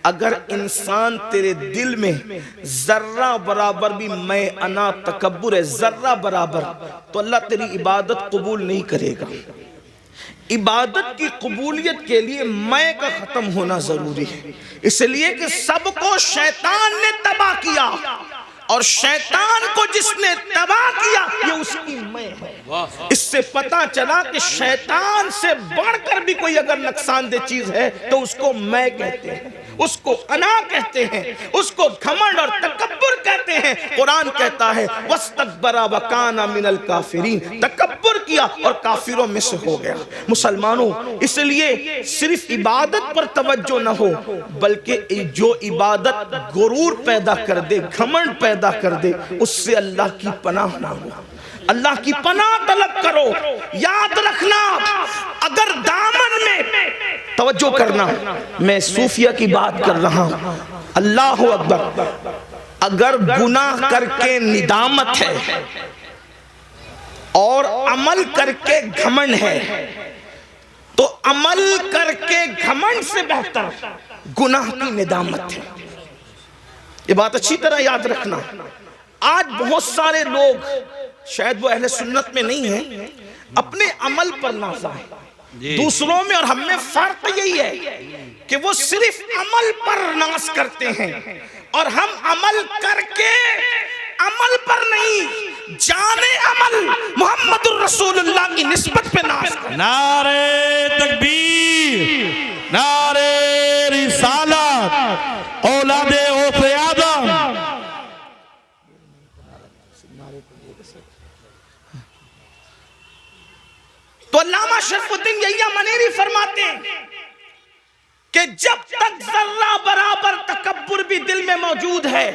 اگر انسان تیرے دل میں ذرہ برابر بھی میں انا تکبر ہے، ذرہ برابر، تو اللہ تیری عبادت قبول نہیں کرے گا۔ عبادت کی قبولیت کے لیے میں کا ختم ہونا ضروری ہے، اس لیے کہ سب کو شیطان نے تباہ کیا، اور شیطان کو جس نے تباہ کیا یہ اس کی میں ہے۔ اس سے پتا چلا کہ شیطان سے بڑھ کر بھی کوئی اگر نقصان دہ چیز ہے تو اس کو میں کہتے ہیں، اس کو انا کہتے ہیں، اس کو گھمنڈ اور تکبر کہتے ہیں۔ قرآن کہتا ہے وَاسْتَكْبَرَ وَكَانَ مِنَ الْكَافِرِينَ، تکبر کیا اور کافروں میں سے ہو گیا۔ مسلمانوں، اس لیے صرف عبادت پر توجہ نہ ہو، بلکہ جو عبادت غرور پیدا کر دے، گھمنڈ پیدا کر دے، اس سے اللہ کی پناہ نہ ہو۔ اللہ کی پناہ طلب کرو۔ یاد رکھنا، اگر دامن میں توجہ کرنا، میں صوفیہ کی بات کر رہا ہوں، اللہ اکبر، اگر گناہ کر کے ندامت ہے اور عمل کر کے گھمنڈ ہے، تو عمل کر کے گھمنڈ سے بہتر گناہ کی ندامت ہے۔ یہ بات اچھی طرح یاد رکھنا۔ آج بہت سارے لوگ، شاید وہ اہل سنت میں نہیں ہیں، اپنے عمل پر نازا ہے۔ دوسروں میں اور ہم میں فرق یہی ہے کہ وہ صرف عمل پر ناز کرتے ہیں، اور ہم عمل کر کے عمل پر نہیں، جانے عمل محمد الرسول اللہ کی نسبت پہ ناز کرتے ہیں۔ نعرہ تکبیر، نعرہ رسالت، اولاد غوث اعظم۔ تو علامہ شرف الدین یحییٰ منیری فرماتے ہیں کہ جب تک ذرہ برابر تکبر بھی دل میں موجود ہے،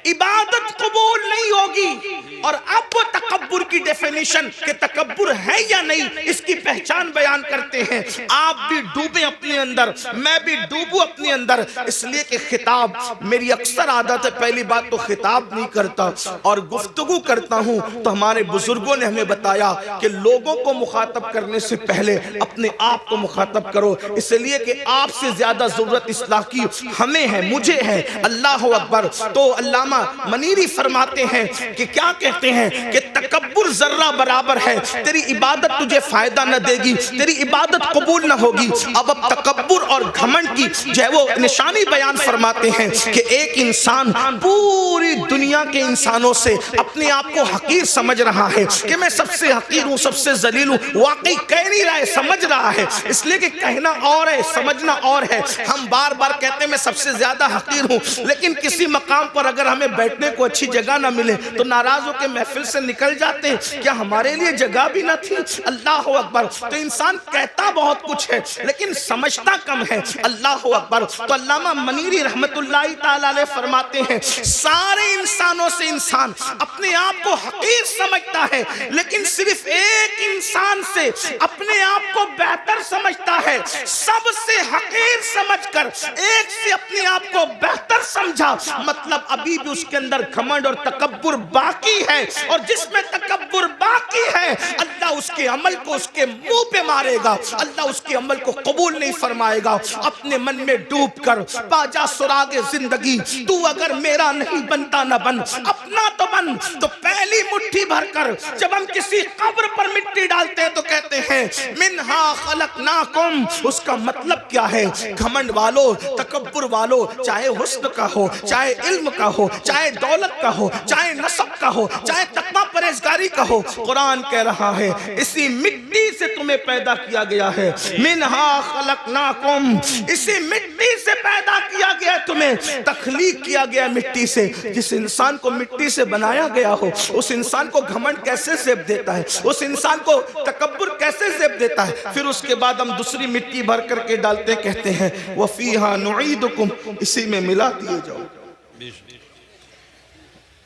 عبادت قبول نہیں ہوگی۔ اور اب وہ تکبر کی ڈیفینیشن کہ تکبر ہے یا نہیں، اس کی پہچان بیان کرتے ہیں۔ آپ بھی ڈوبیں اپنے اندر، میں بھی ڈوبوں اپنے اندر، اس لیے کہ خطاب، میری اکثر عادت ہے پہلی بات تو خطاب نہیں کرتا اور گفتگو کرتا ہوں، تو ہمارے بزرگوں نے ہمیں بتایا کہ لوگوں کو مخاطب کرنے سے پہلے اپنے آپ کو مخاطب کرو، اس لیے کہ آپ سے زیادہ ضرورت اصلاح کی ہمیں ہے، مجھے ہے۔ اللہ اکبر۔ تو علامہ منیری فرماتے ہیں کہ کیا کہتے ہیں کہ تکبر ذرہ برابر ہے، تیری عبادت تجھے فائدہ نہ دے گی، تیری عبادت قبول نہ ہوگی۔ اب تکبر اور گھمنڈ کی جو ہے وہ نشانی بیان فرماتے ہیں کہ ایک انسان پوری دنیا کے انسانوں سے اپنے آپ کو حقیر سمجھ رہا ہے کہ میں سب سے حقیر ہوں، سب سے ذلیل ہوں۔ واقعی کہہ نہیں رہا ہے، سمجھ رہا ہے، اس لیے کہ کہنا اور ہے، سمجھنا اور ہے۔ ہم بار بار کہتے ہیں میں سب سے زیادہ حقیر ہوں، لیکن کسی مقام پر اگر ہمیں بیٹھنے کو اچھی جگہ نہ ملے تو ناراض ہو کے محفل سے نکل جاتے ہیں۔ کیا ہمارے لیے جگہ بھی نہ تھی؟ اللہ اکبر۔ تو انسان کہتا بہت کچھ ہے لیکن سمجھتا کم ہے۔ اللہ اکبر۔ تو علامہ منیری رحمت اللہ تعالی علیہ فرماتے ہیں سارے انسانوں سے انسان اپنے آپ کو حقیر سمجھتا ہے، لیکن صرف ایک انسان سے اپنے آپ کو بہتر سمجھتا ہے۔ سب سے حقیر سمجھ کر ایک سے اپنے آپ کو بہتر سمجھا، مطلب ابھی بھی اس کے اندر گھمنڈ اور تکبر باقی ہے، اور جس میں تکبر باقی ہے اللہ اس کے عمل کو اس کے منہ پہ مارے گا، اللہ اس کے عمل کو قبول نہیں فرمائے گا۔ اپنے من میں ڈوب کر پا جا سراغ زندگی، تو اگر میرا نہیں بنتا نہ بن، اپنا تو بن۔ تو پہلی مٹھی بھر کر جب ہم کسی قبر پر مٹی ڈالتے ہیں تو کہتے ہیں منہا خلقناکم، اس کا مطلب کیا ہے؟ گھمنڈ والو، تکبر والو، چاہے حسن کا ہو، چاہے علم کا ہو، چاہے دولت کا ہو، چاہے نسب کا ہو، چاہے تقویٰ پرہیزگاری کا ہو، قرآن کہہ رہا ہے اسی مٹی سے تمہیں پیدا کیا گیا ہے۔ منہا خلقناکم، اسی مٹی سے پیدا کیا گیا، تمہیں تخلیق کیا گیا مٹی سے۔ جس انسان کو مٹی سے بنایا گیا ہو، اس انسان کو گھمنڈ کیسے زیب دیتا ہے؟ اس انسان کو تکبر کیسے زیب دیتا ہے؟ پھر اس کے بعد ہم دوسری مٹی بھر کر کے ڈالتے کہتے ہیں وَفِيهَا نُعِيدُكُمْ، اسی میں ملا دیے جاؤ۔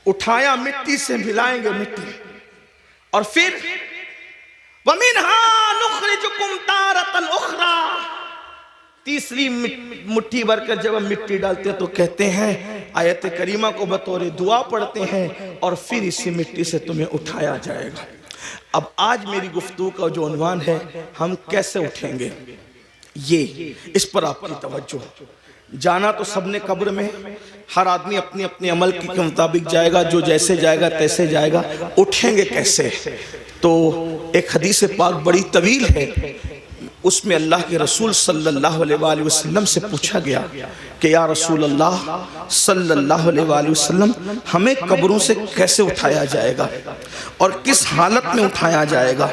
اٹھایا مٹی سے، ملائیں گے مٹی، اور پھر وَمِنْهَا نُخْرِجُكُمْ تَارَةً أُخْرَى، تیسری مٹھی بھر کر جب ہم مٹی ڈالتے ہیں تو کہتے ہیں، آیت کریمہ کو بطور دعا پڑھتے ہیں، اور پھر اسی مٹی سے تمہیں اٹھایا جائے گا۔ اب آج میری گفتگو کا جو عنوان ہے، ہم کیسے اٹھیں گے، یہ اس پر آپ کی توجہ۔ جانا تو سب نے قبر میں، ہر آدمی اپنی اپنے عمل کے مطابق جائے گا، جو جیسے جائے گا تیسے جائے گا، اٹھیں گے کیسے؟ تو ایک حدیث پاک بڑی طویل ہے، اس میں اللہ کے رسول صلی اللہ علیہ وآلہ وسلم سے پوچھا گیا کہ یا رسول اللہ صلی اللہ علیہ وآلہ وسلم، ہمیں قبروں سے کیسے اٹھایا جائے گا اور کس حالت میں اٹھایا جائے گا؟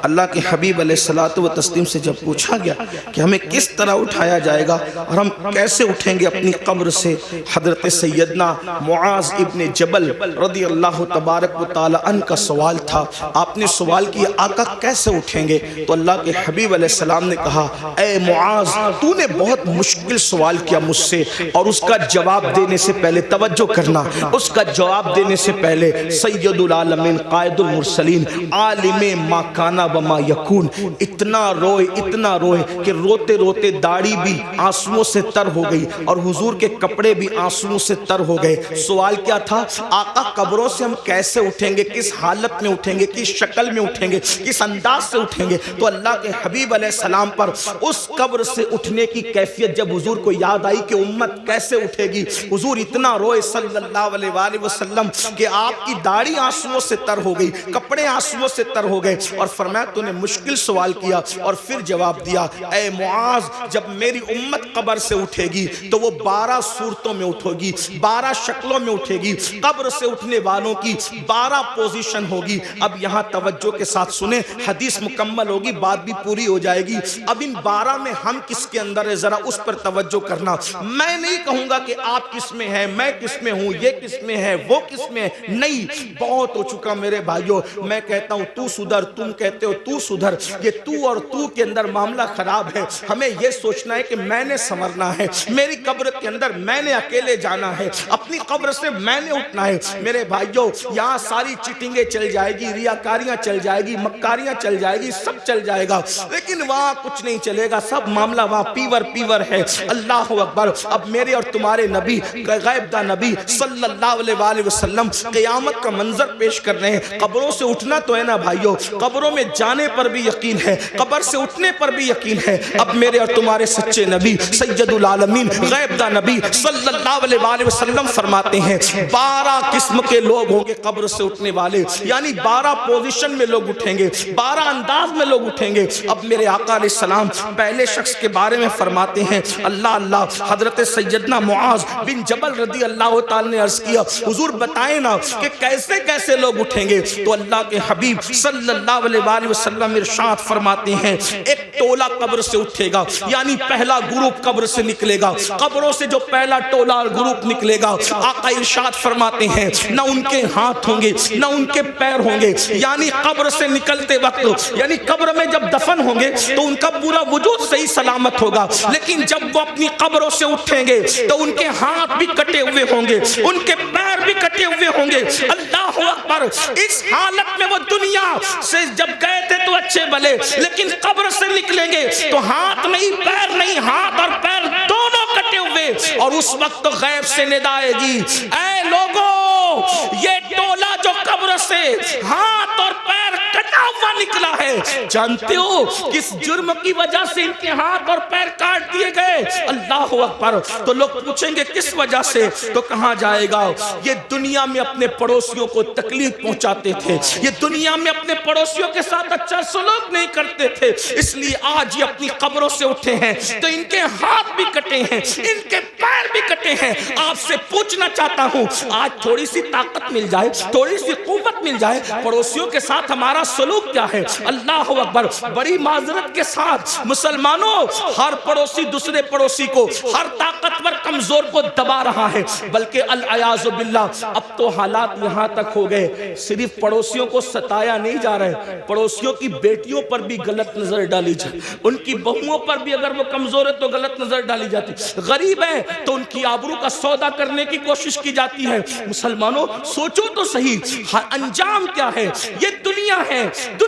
اللہ کے حبیب علیہ الصلوۃ والتسلیم سے جب پوچھا گیا کہ ہمیں کس طرح اٹھایا جائے گا اور ہم کیسے اٹھیں گے اپنی قبر سے، حضرت سیدنا معاذ ابن جبل رضی اللہ تبارک و تعالی عنہ کا سوال تھا۔ آپ نے سوال کیا آقا کیسے اٹھیں گے؟ تو اللہ کے حبیب علیہ السلام نے کہا اے معاذ، تو نے بہت مشکل سوال کیا مجھ سے، اور اس کا جواب دینے سے پہلے توجہ کرنا، اس کا جواب دینے سے پہلے سید العالمین قائد المرسلین عالم ما کانا وما یکون اتنا روئے کہ روتے روتے داڑھی بھی آنسوؤں سے تر ہو گئی اور حضور کے کپڑے بھی آنسوؤں سے تر ہو گئے۔ سوال کیا تھا؟ آقا قبروں سے ہم کیسے اٹھیں گے، کس حالت میں اٹھیں گے، کس شکل میں اٹھیں گے، کس انداز سے اٹھیں گے؟ تو اللہ کے حبیب علیہ السلام پر اس قبر سے اٹھنے کی کیفیت جب حضور کو یاد آئی کہ امت کیسے اٹھے گی، حضور اتنا روئے صلی اللہ علیہ وآلہ وسلم کہ آپ کی داڑھی آنسوؤں سے تر ہو گئی، کپڑے آنسوؤں سے تر ہو گئے، اور فرمایا تو نے مشکل سوال کیا اور پھر جواب دیا اے معاذ، جب میری امت قبر سے اٹھے گی تو وہ 12 صورتوں میں اٹھے گی، 12 شکلوں میں اٹھے گی۔ قبر سے اٹھنے والوں کی 12 پوزیشن ہوگی۔ اب یہاں توجہ کے ساتھ سنیں، حدیث مکمل ہوگی، بات بھی پوری ہو جائے گی۔ اب ان 12 میں ہم کس کے اندر ہے ذرا اس پر توجہ کرنا۔ میں نہیں کہوں گا کہ آپ کس میں ہیں، میں کس میں ہوں، یہ کس میں ہے، وہ کس میں ہے، نہیں، بہت ہو چکا میرے بھائیوں۔ میں کہتا ہوں تو سدھر، تم کہتے ہو تو سدھر، یہ تو اور تو کے اندر معاملہ خراب ہے۔ ہمیں یہ سوچنا ہے کہ میں نے سنورنا ہے، میری قبر کے اندر میں نے اکیلے جانا ہے، اپنی قبر سے میں نے اٹھنا ہے۔ میرے بھائیوں یہاں ساری چیٹنگیں چل جائے گی، ریاکاریاں چل جائے گی، مکاریاں چل جائے گی، سب چل جائے گا، لیکن وہاں کچھ نہیں چلے گا، سب معاملہ وہاں پیور ہے۔ اللہ اکبر۔ اب میرے اور تمہارے نبی غیب دا نبی صلی اللہ علیہ وآلہ وسلم قیامت کا منظر پیش کر رہے ہیں۔ قبروں سے اٹھنا تو ہے نا بھائیوں، قبروں میں جانے پر بھی یقین ہے، قبر سے اٹھنے پر بھی یقین ہے۔ اب میرے اور تمہارے سچے نبی سید العالمین غیب دا نبی صلی اللہ علیہ وآلہ وسلم فرماتے ہیں 12 قسم کے لوگ ہوں گے قبر سے اٹھنے والے، یعنی 12 پوزیشن میں لوگ اٹھیں گے، 12 انداز میں لوگ اٹھیں گے۔ اب میرے آقا علیہ السلام پہلے شخص کے بارے میں فرماتے ہیں، اللہ حضرت سیدنا معاذ بن جبل رضی اللہ تعالی نے عرض کیا حضور بتائیں نا کہ کیسے کیسے لوگ اٹھیں گے؟ تو اللہ کے حبیب صلی اللہ علیہ وآلہ وسلم ارشاد فرماتے ہیں ایک ٹولہ قبر سے اٹھے گا، یعنی پہلا گروپ قبر سے نکلے گا۔ قبروں سے جو پہلا ٹولہ اور گروپ نکلے گا، آقا ارشاد فرماتے ہیں نہ ان کے ہاتھ ہوں گے نہ ان کے پیر ہوں گے، یعنی قبر سے نکلتے وقت، یعنی قبر میں جب دفن ہوں گے تو ان کا پورا وجود صحیح سلامت ہوگا، لیکن جب وہ اپنی قبروں سے اٹھیں گے تو ان کے ہاتھ بھی کٹے ہوئے ہوں گے، ان کے پیر بھی کٹے ہوئے ہوں گے۔ اللہ اکبر۔ اس حالت میں وہ دنیا سے جب گئے تھے تو اچھے بھلے، لیکن قبر سے نکلیں گے تو ہاتھ نہیں پیر نہیں، ہاتھ اور پیر دونوں کٹے ہوئے، اور اس وقت غیب سے ندا آئے گی اے لوگوں، یہ ٹولہ جو قبر سے ہاتھ اور پیر کٹا ہوا نکلا ہے، جانتے ہو کس جرم کی وجہ سے ان کے ہاتھ اور پیر کاٹ دیے گئے؟ اللہ اکبر۔ تو لوگ پوچھیں گے کس وجہ سے؟ تو کہاں جائے گا؟ یہ دنیا میں اپنے پڑوسیوں کو تکلیف پہنچاتے تھے، یہ دنیا میں اپنے پڑوسیوں کے ساتھ اچھا سلوک نہیں کرتے تھے، اس لیے آج یہ اپنی قبروں سے اٹھے ہیں تو ان کے ہاتھ بھی کٹے ہیں، ان کے پیر بھی کٹے ہیں۔ آپ سے پوچھنا چاہتا ہوں آج تھوڑی سی طاقت مل جائے، تھوڑی سی قوت مل جائے، پڑوسیوں کے ساتھ ہمارا سلوک کیا ہے؟ اللہ اکبر۔ بڑی معذرت کے ساتھ مسلمانوں، ہر پڑوسی دوسرے پڑوسی کو، ہر طاقتور کمزور کو دبا رہا ہے، بلکہ العیاذ باللہ اب تو حالات یہاں تک ہو گئے صرف پڑوسیوں کو ستایا نہیں جا رہے، پڑوسیوں کی بیٹیوں پر بھی غلط نظر ڈالی جائے، ان کی بہوؤں پر بھی اگر وہ کمزور ہے تو غلط نظر ڈالی جاتی، غریب ہے تو ان کی آبرو کا سودا کرنے کی کوشش کی جاتی ہے۔ مسلمانوں سوچو تو صحیح انجام کیا ہے؟ یہ دنیا ہے،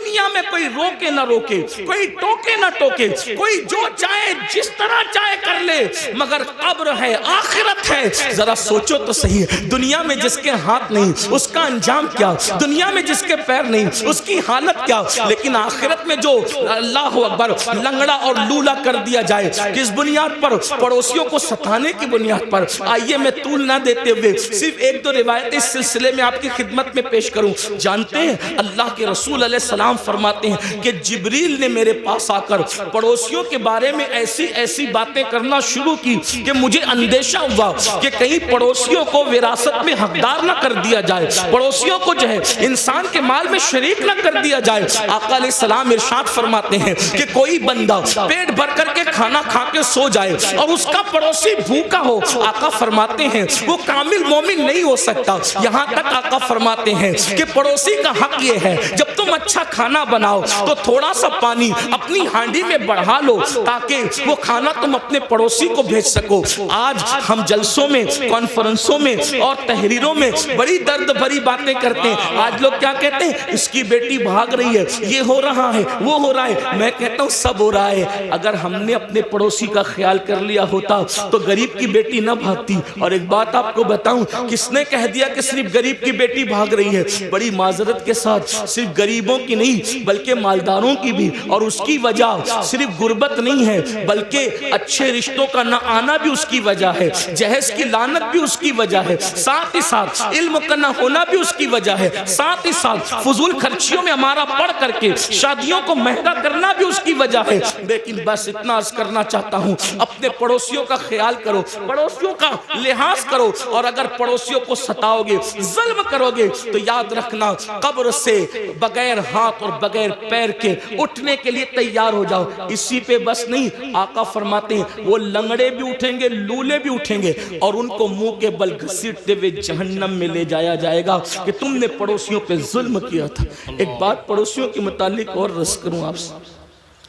دنیا میں کوئی روکے نہ روکے، کوئی ٹوکے نہ ٹوکے، کوئی جو چاہے جس طرح چاہے کر لے، مگر قبر ہے، آخرت ہے۔ ذرا سوچو تو صحیح، دنیا میں جس کے ہاتھ نہیں اس کا انجام کیا، دنیا میں جس کے پیر نہیں اس کی حالت کیا، لیکن آخرت میں جو اللہ اکبر لنگڑا اور لولا کر دیا جائے، کس بنیاد پر؟ پڑوسیوں کو ستانے کی بنیاد پر۔ آئیے میں طول نہ دیتے ہوئے صرف ایک دو روایت اس سلسلے میں آپ کی خدمت میں پیش کروں۔ جانتے ہیں اللہ کے رسول علیہ السلام فرماتے ہیں کہ جبریل نے میرے پاس آ کر پڑوسیوں کے بارے میں ایسی ایسی باتیں کرنا شروع کی کہ مجھے اندیشہ ہوا کہ کہیں پڑوسیوں کو وراثت میں حقدار نہ کر دیا جائے، پڑوسیوں کو جو ہے انسان کے مال میں شریک نہ کر دیا جائے۔ آقا علیہ السلام ارشاد فرماتے ہیں کہ کوئی بندہ پیٹ بھر کر کے کھانا کھا کے سو جائے اور اس کا پڑوسی بھوکا ہو، آقا فرماتے ہیں وہ کامل مومن نہیں ہو سکتا۔ یہاں تک آقا فرماتے ہیں کہ پڑوسی کا حق یہ ہے جب تم اچھا کھانا بناؤ تو تھوڑا سا پانی اپنی ہانڈی میں بڑھا لو تاکہ وہ کھانا تم اپنے پڑوسی کو بھیج سکو۔ آج ہم جلسوں میں، کانفرنسوں میں اور تحریروں میں بڑی درد بھری باتیں کرتے ہیں۔ آج لوگ کیا کہتے ہیں؟ اس کی بیٹی بھاگ رہی ہے، یہ ہو رہا ہے، وہ ہو رہا ہے۔ میں کہتا ہوں سب ہو رہا ہے، اگر ہم نے اپنے پڑوسی کا خیال کر لیا ہوتا تو غریب کی بیٹی نہ بھاگتی۔ اور ایک بات آپ کو بتاؤں، کس نے کہہ دیا کہ صرف غریب کی بیٹی بھاگ رہی ہے؟ بڑی معذرت کے ساتھ صرف غریبوں کی نہیں بلکہ مالداروں کی بھی، اور اس کی وجہ صرف غربت نہیں ہے بلکہ اچھے رشتوں کا نہ آنا بھی اس کی وجہ ہے، جہیز کی لعنت بھی اس کی وجہ ہے، ساتھ ہی ساتھ علم کا نہ ہونا بھی اس کی وجہ ہے، ساتھ ہی ساتھ فضول خرچیوں میں ہمارا پڑھ کر کے شادیوں کو مہنگا کرنا بھی اس کی وجہ ہے۔ لیکن بس اتنا عرض کرنا چاہتا ہوں، اپنے پڑوسیوں کا خیال کرو، پڑوسیوں کا لحاظ کرو، اور اگر پڑوسیوں کو ستاؤ گے، ظلم کرو گے تو یاد رکھنا قبر سے بغیر ہاتھ اور بغیر پیر کے اٹھنے کے لیے تیار ہو جاؤ۔ اسی پہ بس نہیں، آقا فرماتے ہیں وہ لنگڑے بھی اٹھیں گے، لولے بھی اٹھیں گے، اور ان کو منہ کے بل گھسیٹتے ہوئے جہنم میں لے جایا جائے گا کہ تم نے پڑوسیوں پہ ظلم کیا تھا۔ ایک بات پڑوسیوں کے متعلق اور رس کروں آپ سے،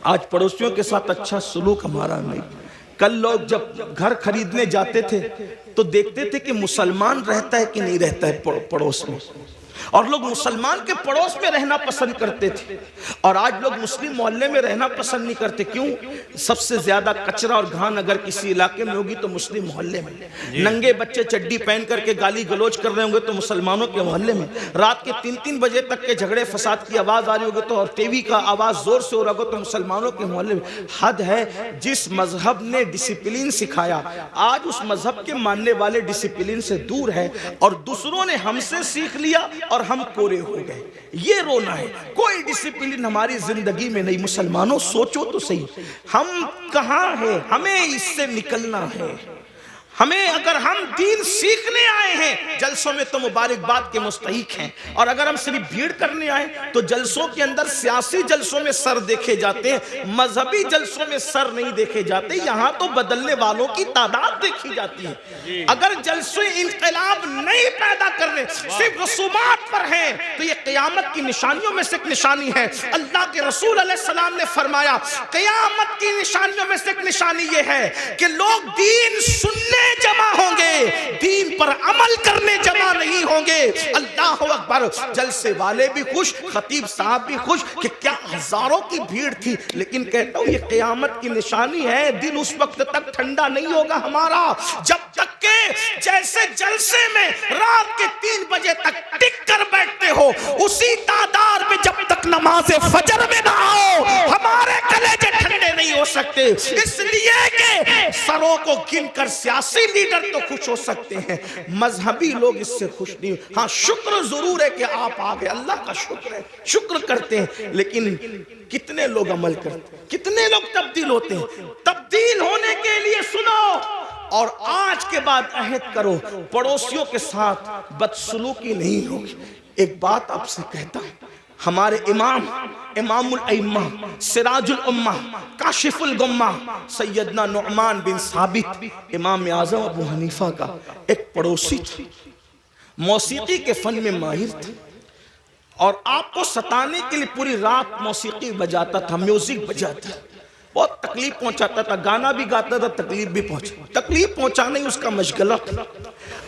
آج پڑوسیوں کے ساتھ اچھا سلوک ہمارا نہیں۔ کل لوگ جب گھر خریدنے جاتے تھے تو دیکھتے تھے کہ مسلمان رہتا ہے کہ نہیں رہتا ہے پڑوس میں، اور لوگ مسلمان کے پڑوس میں رہنا پسند کرتے تھے، اور آج لوگ مسلم محلے میں رہنا پسند نہیں کرتے۔ کیوں؟ سب سے زیادہ کچرا اور گھان اگر کسی علاقے میں ہوگی تو مسلم محلے میں، ننگے بچے چڈی پہن کر کے گالی گلوچ کر رہے ہوں گے تو مسلمانوں کے محلے میں، رات کے 3-3 بجے تک کے جھگڑے فساد کی آواز آ رہی ہوگی تو، اور ٹی وی کا آواز زور سے ہو رہا ہوگا تو مسلمانوں کے محلے میں۔ حد ہے، جس مذہب نے ڈسپلین سکھایا آج اس مذہب کے ماننے والے ڈسپلین سے دور ہے، اور دوسروں نے ہم سے سیکھ لیا اور ہم کورے ہو گئے۔ یہ رونا ہے، کوئی ڈسپلین ہماری زندگی میں نہیں۔ مسلمانوں سوچو تو صحیح، ہم کہاں ہیں؟ ہمیں اس سے نکلنا ہے۔ ہمیں، اگر ہم دین سیکھنے آئے ہیں جلسوں میں تو مبارکباد کے مستحق ہیں، اور اگر ہم صرف بھیڑ کرنے آئے تو جلسوں کے اندر سیاسی جلسوں میں سر دیکھے جاتے ہیں، مذہبی جلسوں میں سر نہیں دیکھے جاتے۔ یہاں تو بدلنے والوں کی تعداد دیکھی جاتی ہے۔ اگر جلسے انقلاب نہیں پیدا کرنے، صرف رسومات پر ہیں، تو یہ قیامت کی نشانیوں میں سے ایک نشانی ہے۔ اللہ کے رسول علیہ السلام نے فرمایا قیامت کی نشانیوں میں سے ایک نشانی یہ ہے کہ لوگ دین سننے جمع ہوں گے، دین پر عمل کرنے جمع نہیں ہوں گے۔ اللہ اکبر! جلسے والے بھی خوش، خطیب صاحب بھی خوش کہ کیا ہزاروں کی بھیڑ تھی، لیکن کہتا ہوں یہ قیامت کی نشانی ہے۔ دل اس وقت تک ٹھنڈا نہیں ہوگا ہمارا جب تک کہ جیسے جلسے میں رات کے 3 بجے تک ٹک کر بیٹھتے ہو، اسی تعداد میں جب تک نماز فجر میں نہ آؤ ہمارے کلیجے ٹھنڈے نہیں ہو سکتے۔ اس لیے کہ سروں کو گن کر سیاسی لیڈر تو خوش ہو سکتے ہیں، مذہبی لوگ اس سے خوش نہیں۔ ہاں شکر ضرور ہے کہ آپ آگے، اللہ کا شکر ہے، شکر کرتے ہیں، لیکن کتنے لوگ عمل کرتے ہیں، کتنے لوگ تبدیل ہوتے ہیں؟ تبدیل ہونے کے لیے سنو اور آج کے بعد عہد کرو پڑوسیوں کے ساتھ بدسلوکی نہیں ہوگی۔ ایک بات آپ سے کہتا ہوں، ہمارے امام الائمہ، سراج الامہ، کاشف الغمہ، سیدنا نعمان بن ثابت امام اعظم ابو حنیفہ کا ایک پڑوسی تھا، موسیقی کے فن میں ماہر تھا، اور آپ کو ستانے کے لیے پوری رات موسیقی بجاتا تھا، میوزک بجاتا تھا، بہت تکلیف پہنچاتا تھا، گانا بھی گاتا تھا، تکلیف بھی تکلیف پہنچانا ہی اس کا مشغلہ تھا۔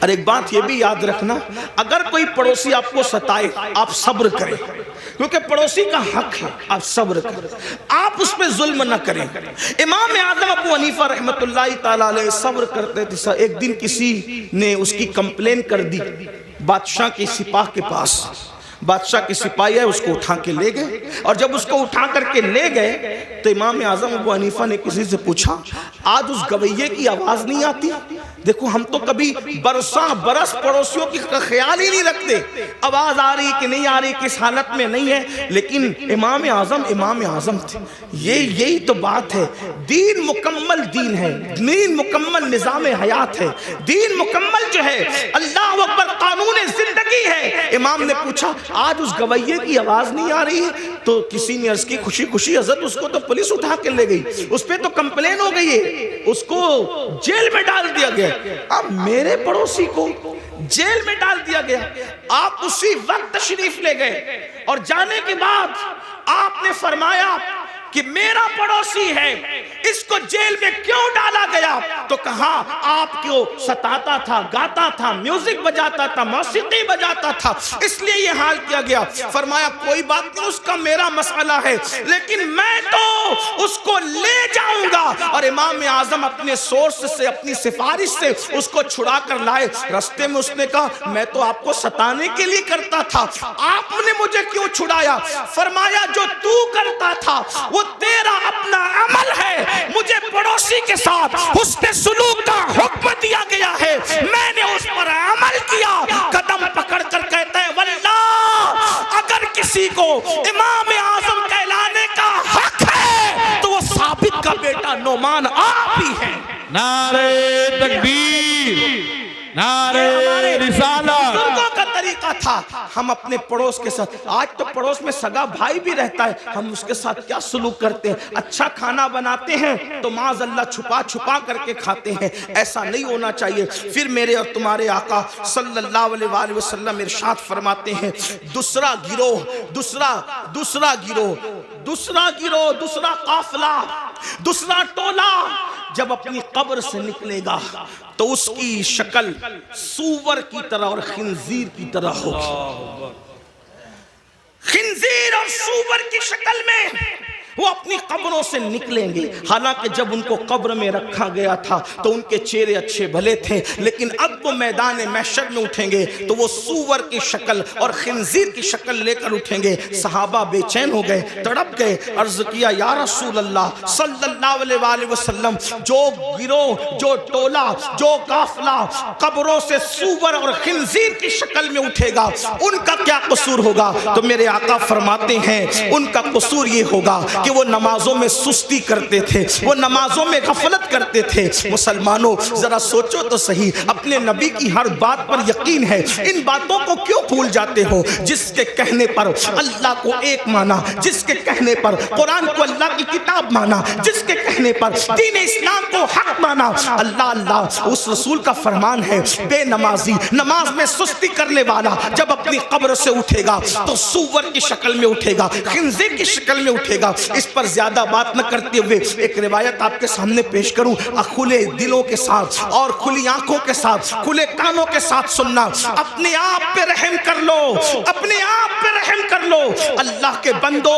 اور ایک بات یہ بھی یاد رکھنا، اگر کوئی پڑوسی آپ کو ستائے آپ صبر کریں، کیونکہ پڑوسی کا حق ہے، آپ صبر کریں، آپ اس پہ ظلم نہ کریں۔ امام اعظم ابو حنیفہ رحمۃ اللہ تعالیٰ علیہ صبر کرتے تھے۔ ایک دن کسی نے اس کی کمپلین کر دی بادشاہ کے سپاہ کے پاس۔ بادشاہ کے سپاہی ہے، اس کو اٹھا کے لے گئے، اور جب اس کو اٹھا کر کے لے گئے تو امام اعظم ابو حنیفہ نے کسی سے پوچھا، آج اس گویے کی آواز نہیں آتی؟ دیکھو ہم تو کبھی برساں برس پڑوسیوں کی خیال ہی نہیں رکھتے، آواز آ رہی کہ نہیں آ رہی، کس حالت میں نہیں ہے، لیکن امام اعظم تھے۔ یہی تو بات ہے، دین مکمل دین ہے، دین مکمل نظام حیات ہے، دین مکمل جو ہے اللہ اکبر قانون زندگی ہے۔ امام نے پوچھا آج اس گویے کی آواز نہیں آ رہی ہے، تو کسی نے عرض کی خوشی خوشی حضرت اس کو تو پولیس اٹھا کے لے گئی، اس پہ تو کمپلین ہو گئی ہے، اس کو جیل میں ڈال دیا گیا۔ اب میرے پڑوسی کو جیل میں ڈال دیا گیا، آپ اسی وقت تشریف لے گئے، اور جانے کے بعد آپ نے فرمایا کہ میرا پڑوسی ہے، اس کو جیل میں کیوں ڈالا گیا؟ تو کہا آپ کو ستاتا تھا، گاتا تھا، میوزک بجاتا تھا، موسیقی بجاتا تھا، اس لیے یہ حال کیا گیا۔ فرمایا کوئی بات نہیں، اس کا میرا مسئلہ ہے، لیکن میں تو اس کو لے جاؤں گا۔ اور امام اعظم اپنے سورس سے، اپنی سفارش سے اس کو چھڑا کر لائے۔ رستے میں اس نے کہا میں تو آپ کو ستانے کے لیے کرتا تھا، آپ نے مجھے کیوں چھڑایا؟ فرمایا جو تو کرتا تھا وہ تیرا اپنا عمل ہے، مجھے پڑوسی کے ساتھ حسن سلوک کا حکم دیا گیا ہے، میں نے اس پر عمل کیا۔ قدم پکڑ کر کہتا ہے واللہ اگر کسی کو امام اعظم کہلانے کا حق ہے تو وہ ثابت کا بیٹا نعمان آپ ہی ہیں۔ نعرہ تکبیر، نعرہ رسالت۔ بزرگوں کا طریقہ تھا، ہم اپنے پڑوس کے ساتھ، آج تو پڑوس میں سگا بھائی بھی رہتا ہے، ہم اس کے ساتھ کیا سلوک کرتے ہیں؟ اچھا کھانا بناتے ہیں تو معاذ اللہ چھپا چھپا کر کے کھاتے ہیں، ایسا نہیں ہونا چاہیے۔ پھر میرے اور تمہارے آقا صلی اللہ علیہ وآلہ وسلم ارشاد فرماتے ہیں دوسرا گروہ، دوسرا قافلہ، دوسرا ٹولہ جب اپنی قبر سے نکلے گا تو اس کی شکل سور کی طرح اور خنزیر کی طرح ہوگی۔ خنزیر اور سور کی شکل میں وہ اپنی قبروں سے نکلیں گے۔ حالانکہ جب ان کو قبر میں رکھا گیا تھا تو ان کے چہرے اچھے بھلے تھے، لیکن اب وہ میدان محشر میں اٹھیں گے تو وہ سور کی شکل اور خنزیر کی شکل لے کر اٹھیں گے۔ صحابہ بے چین ہو گئے، تڑپ گئے، عرض کیا یا رسول اللہ صلی اللہ علیہ وآلہ وسلم، جو گروہ، جو ٹولہ، جو قافلہ قبروں سے سور اور خنزیر کی شکل میں اٹھے گا ان کا کیا قصور ہوگا؟ تو میرے آقا فرماتے ہیں ان کا قصور یہ ہوگا کہ وہ نمازوں میں سستی کرتے تھے، وہ نمازوں میں غفلت کرتے تھے۔ مسلمانوں ذرا سوچو تو صحیح، اپنے نبی کی ہر بات پر یقین ہے، ان باتوں کو کیوں بھول جاتے ہو؟ جس کے کہنے پر اللہ کو ایک مانا، جس کے کہنے پر قرآن کو اللہ کی کتاب مانا، جس کے کہنے پر دین اسلام کو حق مانا، اللہ اس رسول کا فرمان ہے بے نمازی، نماز میں سستی کرنے والا جب اپنی قبر سے اٹھے گا تو سور کی شکل میں اٹھے گا، خنزیر کی شکل میں اٹھے گا۔ اس پر زیادہ بات نہ کرتے ہوئے ایک روایت آپ کے سامنے پیش کروں، کھلے دلوں کے ساتھ اور کھلی آنکھوں کے ساتھ، کھلے کانوں کے ساتھ سننا۔ اپنے آپ پہ رحم کر لو، اپنے آپ پہ رحم کر لو، اللہ کے بندو،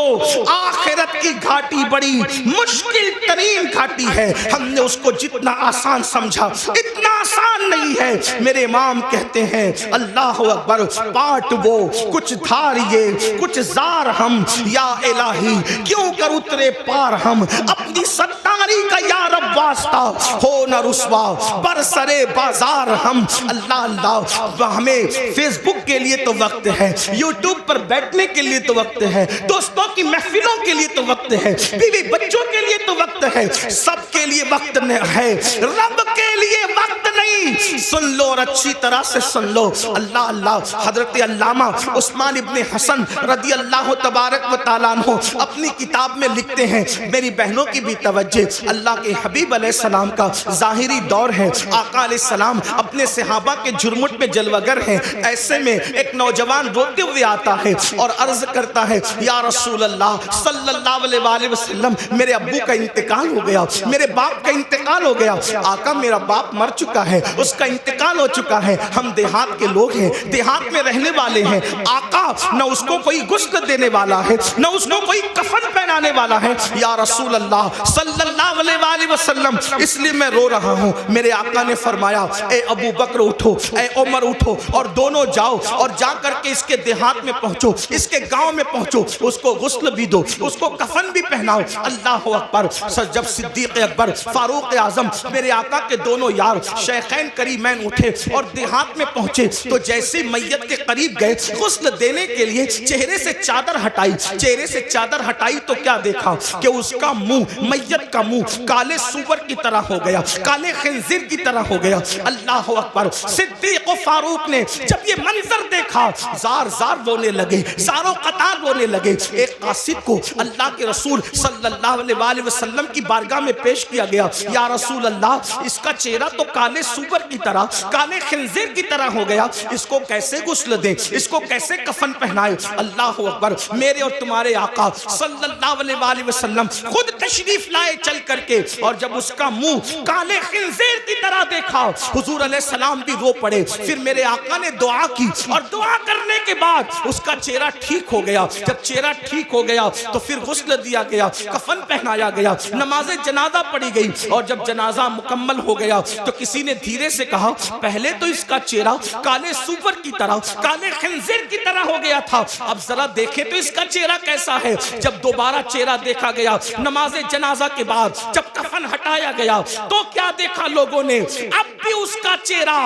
آخرت کی گھاٹی بڑی مشکل ترین گھاٹی ہے، ہم نے اس کو جتنا آسان سمجھا اتنا آسان نہیں ہے۔ میرے امام کہتے ہیں اللہ اکبر، پاٹ وہ کچھ دھاریے کچھ زار ہم، یا الہی کیوں کر اترے پار ہم، اپنی ستاری کا یا رب واسطہ ہو نہ رسوا برسرے بازار ہم۔ اللہ ہمیں فیس بک کے لیے تو وقت ہے، یوٹیوب پر بیٹھنے کے لیے تو وقت ہے، دوستوں کی محفلوں کے لیے تو وقت ہے، بیوی بچوں کے لیے تو وقت ہے، سب کے لیے وقت ہے، رب کے لیے وقت نہیں۔ سن لو اور اچھی طرح سے سن لو۔ اللہ حضرت علامہ عثمان ابن حسن رضی اللہ تبارک و تعالیٰ عنہ اپنی کتاب میں لکھتے ہیں، میری بہنوں کی بھی توجہ، اللہ کے حبیب علیہ السلام کا ظاہری دور ہے، آقا علیہ السلام اپنے صحابہ کے جرمٹ میں جلوگر ہیں، ایسے میں ایک نوجوان روتے ہوئے آتا ہے اور عرض کرتا ہے یا رسول اللہ صلی اللہ علیہ وآلہ وسلم، میرے ابو کا انتقال ہو گیا، میرے باپ کا انتقال ہو گیا۔ آقا میرا باپ مر چکا ہے، اس کا انتقال ہو چکا ہے، ہم دیہات کے لوگ ہیں، دیہات میں رہنے والے ہیں، آقا نہ اس کو کوئی غسل دینے والا ہے، نہ اس کو کوئی کفن پہنانے والا ہے۔ یا رسول اللہ صلی اللہ علیہ وآلہ وسلم اس لیے میں رو رہا ہوں۔ میرے آقا نے فرمایا اے ابو بکر اٹھو، اے عمر اٹھو، اور دونوں جاؤ اور جا کر کے اس کے دیہات میں پہنچو، اس کے گاؤں میں پہنچو، اس کو غسل بھی دو، اس کو کفن بھی پہناؤ۔ اللہ اکبر۔ جب صدیق اکبر، فاروق اعظم، میرے آقا کے دونوں یار شیخین کریمین اٹھے اور دیہات میں پہنچے تو جیسے میت کے قریب گئے غسل دینے کے لیے چہرے سے چادر ہٹائی، چہرے سے چادر ہٹائی تو کیا دیکھا کہ اس کا منہ، میت کا منہ کالے سور کی طرح ہو گیا، کالے خنزیر کی طرح ہو گیا۔ اللہ اکبر۔ صدیق و فاروق نے جب یہ منظر دیکھا زار زار رونے لگے، زاروں قطار رونے لگے۔ ایک قاصد کو اللہ کے رسول صلی اللہ علیہ وآلہ وسلم کی بارگاہ میں پیش کیا گیا، یا رسول اللہ اس کا چہرہ تو کالے سور کی طرح، کالے خنزیر کی طرح ہو گیا، اس کو کیسے غسل دیں، اس کو کیسے کفن پہنائے؟ اللہ اکبر۔ میرے اور تمہارے آقا صلی اللہ علیہ وآلہ وسلم خود تشریف لائے چل کر کے، اور جب اس کا منہ کالے خنزیر کی طرح دیکھا حضور علیہ السلام بھی رو پڑے۔ پھر میرے آقا نے دعا کی اور دعا کرنے کے بعد اس کا چہرہ ٹھیک ہو گیا۔ جب چہرہ ٹھیک ہو گیا تو پھر غسل دیا گیا، کفن پہنایا گیا، نماز جنازہ پڑھی گئی، اور جب جنازہ مکمل ہو گیا تو کسی نے دھیرے سے کہا پہلے تو اس کا چہرہ کالے سور کی طرح، کالے خنزیر کی طرح ہو گیا تھا، اب ذرا دیکھیں تو اس کا چہرہ کیسا ہے۔ جب دوبارہ چہرہ دیکھا گیا نماز جنازہ کے بعد، جب کفن ہٹایا گیا تو کیا دیکھا لوگوں نے؟ اب بھی اس کا چہرہ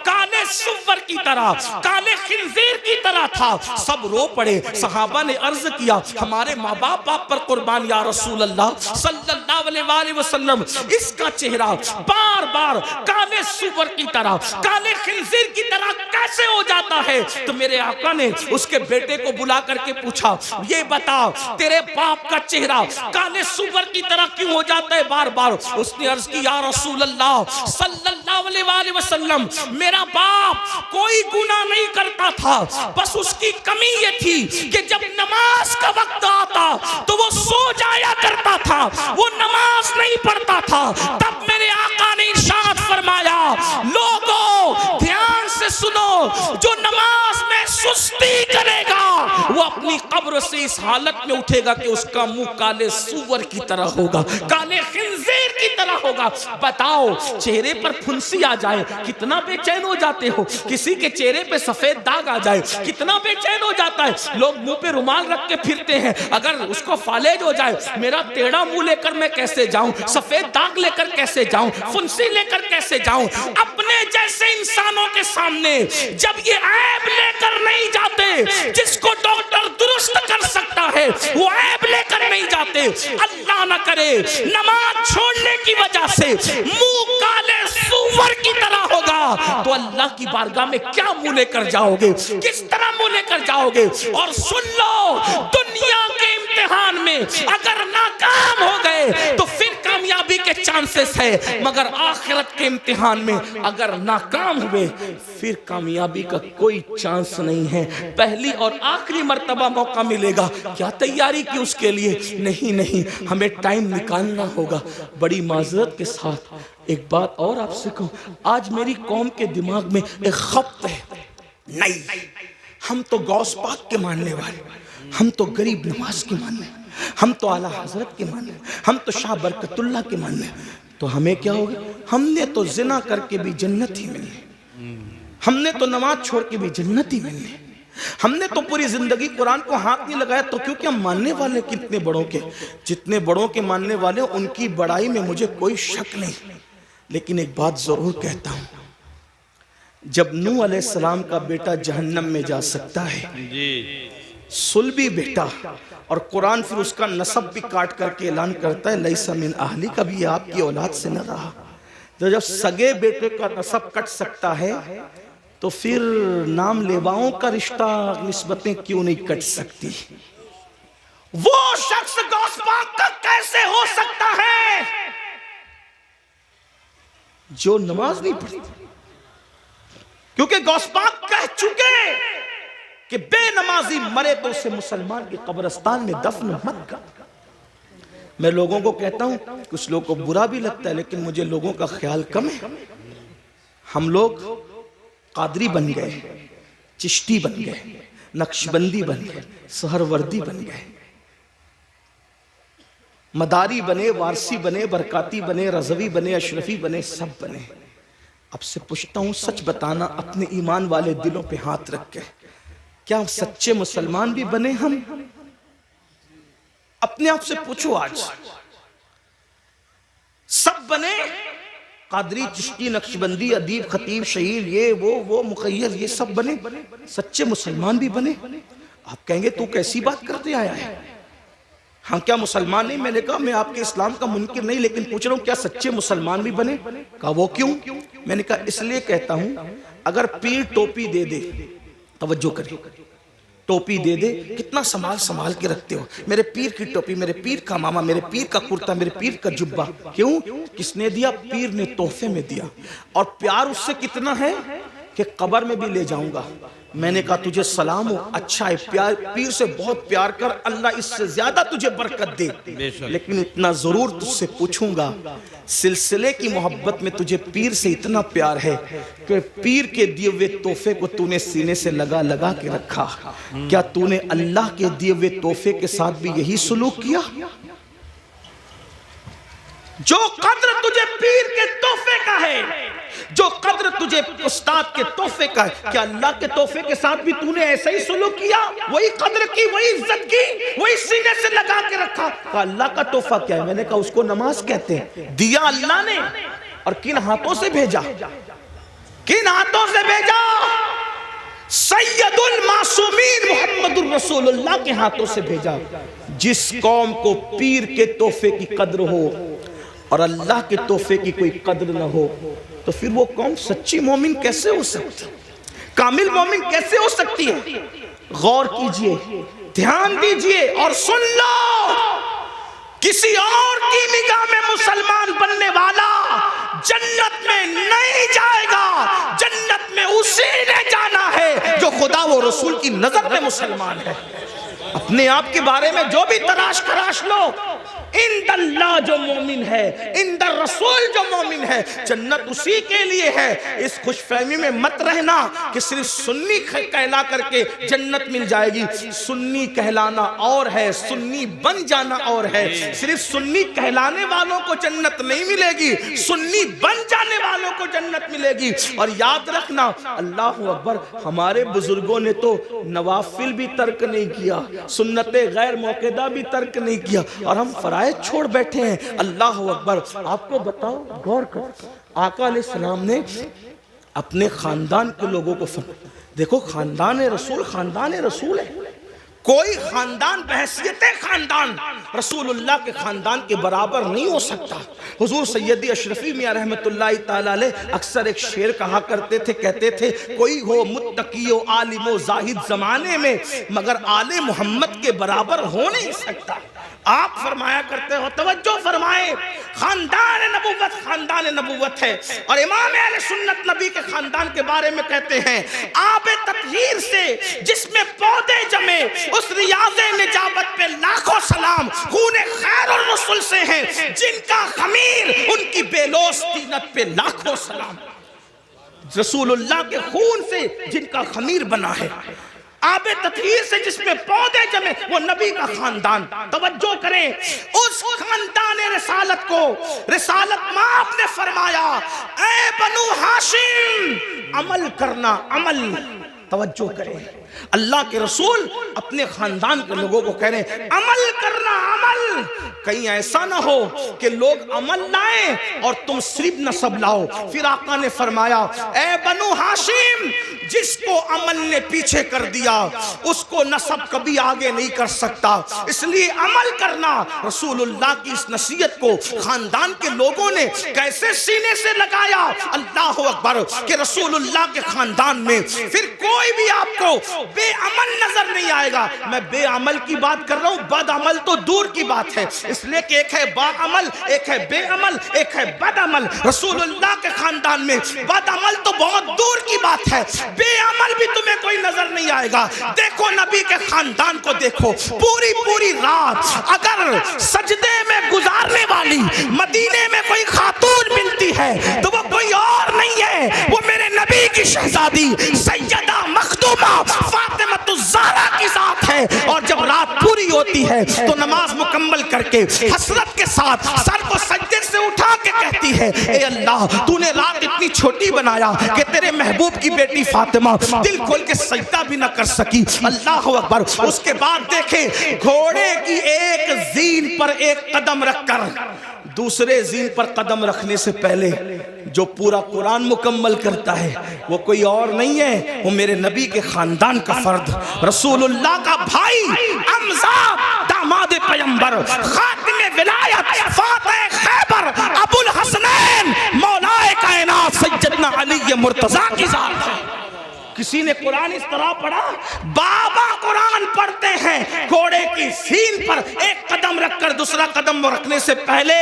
کالے سور کی طرح، کالے خنزیر کی طرح تھا۔ سب رو پڑے۔ صحابہ نے عرض کیا ہمارے ماں باپ آپ پر قربان یا رسول اللہ صلی اللہ علیہ وآلہ وسلم، اس کا چہرہ بار بار کالے سور کی طرح، کالے خنزیر کی طرح کیسے ہو جاتا ہے؟ تو میرے آقا نے اس کے بیٹے کو بلا کر کے پوچھا یہ بتا تیرے باپ کا چہرہ کالے سور کی طرح کیوں ہو جاتا ہے بار بار؟ اس نے عرض کی یا رسول اللہ صلی اللہ علیہ وآلہ وسلم، میرا باپ کوئی گناہ نہیں کرتا تھا، بس اس کی کمی یہ تھی کہ جب نماز کا وقت آتا تو وہ سو جایا کرتا تھا، وہ نماز نہیں پڑھتا تھا۔ تب میرے آقا نے ارشاد فرمایا لوگوں دھیان سے سنو، جو نماز میں سستی کرے گا وہ اپنی قبر سے اس حالت میں اٹھے گا کہ اس کا منہ کالے سور کی طرح ہوگا، کالے خنزیر کی طرح ہوگا۔ بتاؤ چہرے پر پھنسی آ جائے کتنا بے چین ہو جاتے ہو، کسی کے چہرے پہ سفید داغ آ جائے کتنا بے چین ہو جاتا ہے۔ لوگ منہ پہ رومال رکھ کے پھرتے ہیں، اگر اس کو فالج ہو جائے میرا ٹیڑھا منہ لے کر میں کیسے جاؤں، سفید داغ لے کر کیسے جاؤں، پھنسی لے کر کیسے جاؤں؟ اپنے جیسے انسانوں کے سامنے جب یہ عیب لے کر نہیں جاتے، جس کو ڈاکٹر درست کر سکتا ہے وہ عیب لے کر نہیں جاتے۔ اللہ نہ کرے نماز چھوڑنے کی وجہ سے منہ کالے سور کی طرح ہوگا تو اللہ کی بارگاہ میں کیا منہ لے کر جاؤ گے، کس طرح منہ لے کر جاؤ گے؟ اور سن لو دنیا کے امتحان میں اگر ناکام ہو گئے تو پھر کامیابی کے چانسز ہے، مگر آخرت کے امتحان میں اگر ناکام ہوئے پھر کامیابی کا کوئی چانس نہیں ہے۔ پہلی اور آخری مرتبہ موقع ملے گا، کیا تیاری کی اس کے لیے؟ نہیں، ہمیں ٹائم نکالنا ہوگا۔ بڑی معذرت کے ساتھ ایک بات اور آپ سے کہوں، آج میری قوم کے دماغ میں ایک خبط ہے، نہیں ہم تو غوث پاک کے ماننے والے، ہم تو غریب نواز کے ماننے، ہم تو اعلیٰ حضرت کے ماننے، ہم تو شاہ برکت اللہ کے ماننے، تو ہمیں کیا ہوگا؟ ہم نے تو زنا کر کے بھی جنت ہی ملنی، ہم نے تو نماز چھوڑ کے بھی جنت ہی ملنی، ہم نے تو پوری زندگی قرآن کو ہاتھ نہیں لگایا، تو کیونکہ ہم ماننے والے کتنے بڑوں کے، جتنے بڑوں کے ماننے والے ان کی بڑائی میں مجھے کوئی شک نہیں۔ لیکن ایک بات ضرور کہتا ہوں، جب نوح علیہ السلام کا بیٹا جہنم میں جا سکتا ہے، سلبی بیٹا، اور قرآن پھر اس کا نسب بھی کاٹ کر کے اعلان کرتا ہے لیسا من اہلی، کبھی آپ کی اولاد سے نہ رہا، تو جب سگے بیٹے کا نسب کٹ سکتا ہے تو پھر نام لیواؤں کا رشتہ نسبتیں کیوں نہیں کٹ سکتی؟ وہ شخص غوث پاک کا کیسے ہو سکتا ہے جو نماز نہیں پڑھتا؟ کیونکہ غوث پاک کہہ چکے کہ بے نمازی مرے تو اسے مسلمان کی قبرستان میں دفن مت کر۔ میں لوگوں کو کہتا ہوں، کچھ لوگوں کو برا بھی لگتا ہے لیکن مجھے لوگوں کا خیال کم ہے۔ ہم لوگ قادری بن گئے، چشتی بن گئے، نقشبندی بن گئے، سہروردی بن گئے، مداری بنے، وارسی بنے، برکاتی بنے، رضوی بنے، اشرفی بنے، سب بنے۔ اب سے پوچھتا ہوں، سچ بتانا اپنے ایمان والے دلوں پہ ہاتھ رکھ کے، کیا سچے مسلمان بھی بنے ہم؟ اپنے آپ سے پوچھو آج، سب بنے؟ قادری، چشتی، نقشبندی، ادیب، خطیب، شہیر، یہ وہ مخیر، یہ سب بنے؟ سچے مسلمان بھی بنے؟ آپ کہیں گے تو کیسی بات کرتے آیا ہے؟ ہم کیا مسلمان نہیں؟ میں نے کہا میں آپ کے اسلام کا منکر نہیں، لیکن پوچھ رہا ہوں کیا سچے مسلمان بھی بنے؟ کہا وہ کیوں؟ میں نے کہا اس لیے کہتا ہوں، اگر پیر ٹوپی دے دے، توجہ کریں، ٹوپی دے دے، کتنا سنبھال کے رکھتے ہو، میرے پیر کی ٹوپی، میرے پیر کا ماما، میرے پیر کا کرتا، میرے پیر کا جبہ، کیوں؟ کس نے دیا؟ پیر نے تحفے میں دیا، اور پیار اس سے کتنا ہے کہ قبر میں بھی لے جاؤں گا۔ میں نے کہا تجھے سلام ہو، اچھا ہے، پیر سے بہت پیار کر، اللہ اس سے زیادہ تجھے برکت دے، لیکن اتنا ضرور تجھ سے پوچھوں گا، سلسلے کی محبت میں تجھے پیر سے اتنا پیار ہے کہ پیر کے دیے ہوئے تحفے کو تو نے سینے سے لگا کے رکھا، کیا تو نے اللہ کے دیے ہوئے تحفے کے ساتھ بھی یہی سلوک کیا؟ جو قدر تجھے پیر کے تحفے کا ہے، جو قدر تجھے استاد کے تحفے کا ہے، کیا اللہ کے تحفے کے ساتھ بھی تو نے ایسا ہی سلوک کیا؟ وہی قدر کی، وہی عزت کی، وہی سینے سے لگا کے رکھا؟ کہا اللہ کا تحفہ کیا ہے؟ میں نے کہا اس کو نماز کہتے ہیں، دیا اللہ نے، اور کن ہاتھوں سے بھیجا؟ کن ہاتھوں سے بھیجا؟ سید المعصومین محمد الرسول اللہ کے ہاتھوں سے بھیجا۔ جس قوم کو پیر کے تحفے کی قدر ہو اور اللہ کے تحفے کی کوئی قدر نہ ہو، تو پھر وہ قوم سچی مومن کیسے ہو سکتی؟ کامل مومن کیسے ہو سکتی ہے؟ غور کیجئے، دھیان دیجئے اور سن لو، کسی اور کی نگاہ میں مسلمان بننے والا جنت میں نہیں جائے گا، جنت میں اسی نے جانا ہے جو خدا و رسول کی نظر میں مسلمان ہے۔ اپنے آپ کے بارے میں جو بھی تراش لو، اند اللہ جو مومن ہے، اند الرسول جو مومن ہے، جنت اسی کے لیے ہے۔ اس خوش فہمی میں مت رہنا کہ صرف سنی کہلا کر کے جنت مل جائے گی۔ سنی کہلانا اور ہے، سنی بن جانا اور ہے۔ صرف سنی کہلانے والوں کو جنت نہیں ملے گی، سنی بن جانے والوں کو جنت ملے گی۔ اور یاد رکھنا، اللہ اکبر، ہمارے بزرگوں نے تو نوافل بھی ترک نہیں کیا، سنت غیر موقدہ بھی ترک نہیں کیا، اور ہم فرائض چھوڑ بیٹھے ہیں۔ اللہ اکبر۔ آپ کو بتاؤ، غور کر، آقا علیہ السلام نے اپنے خاندان کے لوگوں کو فرمایا، دیکھو خاندان رسول ہے، کوئی خاندان بحیثیت خاندان رسول اللہ کے خاندان کے برابر نہیں ہو سکتا۔ حضور سیدی اشرفی میاں رحمت اللہ تعالیٰ علیہ اکثر ایک شعر کہا کرتے تھے، کہتے تھے کوئی ہو متقی و عالم و زاہد زمانے میں، مگر آل محمد کے برابر ہو نہیں سکتا۔ آپ فرمایا کرتے ہو، توجہ فرمائے، خاندان نبوت ہے، اور امام اہل سنت نبی کے خاندان کے بارے میں کہتے ہیں، آب تطہیر سے جس میں پودے جمے، اس ریاض نجابت پہ لاکھوں سلام، خون خیر الرسل سے ہیں جن کا خمیر، ان کی بیلوس طینت پہ لاکھوں سلام۔ رسول اللہ کے خون سے جن کا خمیر بنا ہے، آب تطہیر سے جس میں پودے جمے، وہ نبی کا خاندان۔ توجہ کریں، اس خاندان رسالت کو رسالت ماں نے فرمایا، اے بنو ہاشم عمل کرنا، عمل۔ توجہ کریں، اللہ کے رسول اپنے خاندان کے لوگوں کو کہہ رہے ہیں عمل کرنا، عمل۔ کہیں ایسا نہ ہو کہ لوگ عمل لائیں اور تم صرف نسب لاؤ۔ پھر آقا نے فرمایا، اے بنو ہاشم، جس کو عمل نے پیچھے کر دیا اس کو نسب کبھی آگے نہیں کر سکتا، اس لیے عمل کرنا۔ رسول اللہ کی اس نصیحت کو خاندان کے لوگوں نے کیسے سینے سے لگایا، اللہ اکبر، کہ رسول اللہ کے خاندان میں پھر کوئی بھی آپ کو بے عمل نظر نہیں آئے گا۔ میں بے عمل کی بات کر رہا ہوں، بد عمل تو دور کی بات ہے، اس لیے کہ ایک ہے با عمل، ایک ہے بے عمل، ایک ہے بد عمل۔ رسول اللہ کے خاندان میں بد عمل تو بہت دور کی بات ہے، بے عمل بھی تمہیں کوئی نظر نہیں آئے گا۔ دیکھو نبی کے خاندان کو دیکھو، پوری رات اگر سجدے میں گزارنے والی مدینے میں کوئی خاتون ملتی ہے تو وہ کوئی اور نہیں ہے، وہ میرے نبی کی شہزادی سیدہ مخدومہ فاطمہ الزہرا کی ذات ہے، اور جب رات پوری ہوتی ہے تو نماز مکمل کر کے حسرت کے ساتھ سر کو سجدے سے اٹھا کے کہتی ہے اے اللہ تو نے رات اتنی چھوٹی بنایا کہ تیرے محبوب کی بیٹی فاطمہ دل کھول کے سجدہ بھی نہ کر سکی۔ اللہ اکبر۔ اس کے بعد دیکھیں گھوڑے کی ایک زین پر ایک قدم رکھ کر دوسرے زین پر قدم رکھنے سے پہلے جو پورا قرآن مکمل کرتا ہے وہ کوئی اور نہیں ہے، وہ میرے نبی کے خاندان کا فرد، رسول اللہ کا بھائی، حمزہ داماد پیمبر، خاتم ولایت، فاتح خیبر، ابو الحسنین، مولا کائنات سیدنا علی مرتضیٰ کی ذات ہے۔ کسی نے قرآن اس طرح پڑھا، بابا قرآن پڑھتے ہیں گھوڑے کی سین پر ایک قدم رکھ کر دوسرا قدم رکھنے سے پہلے،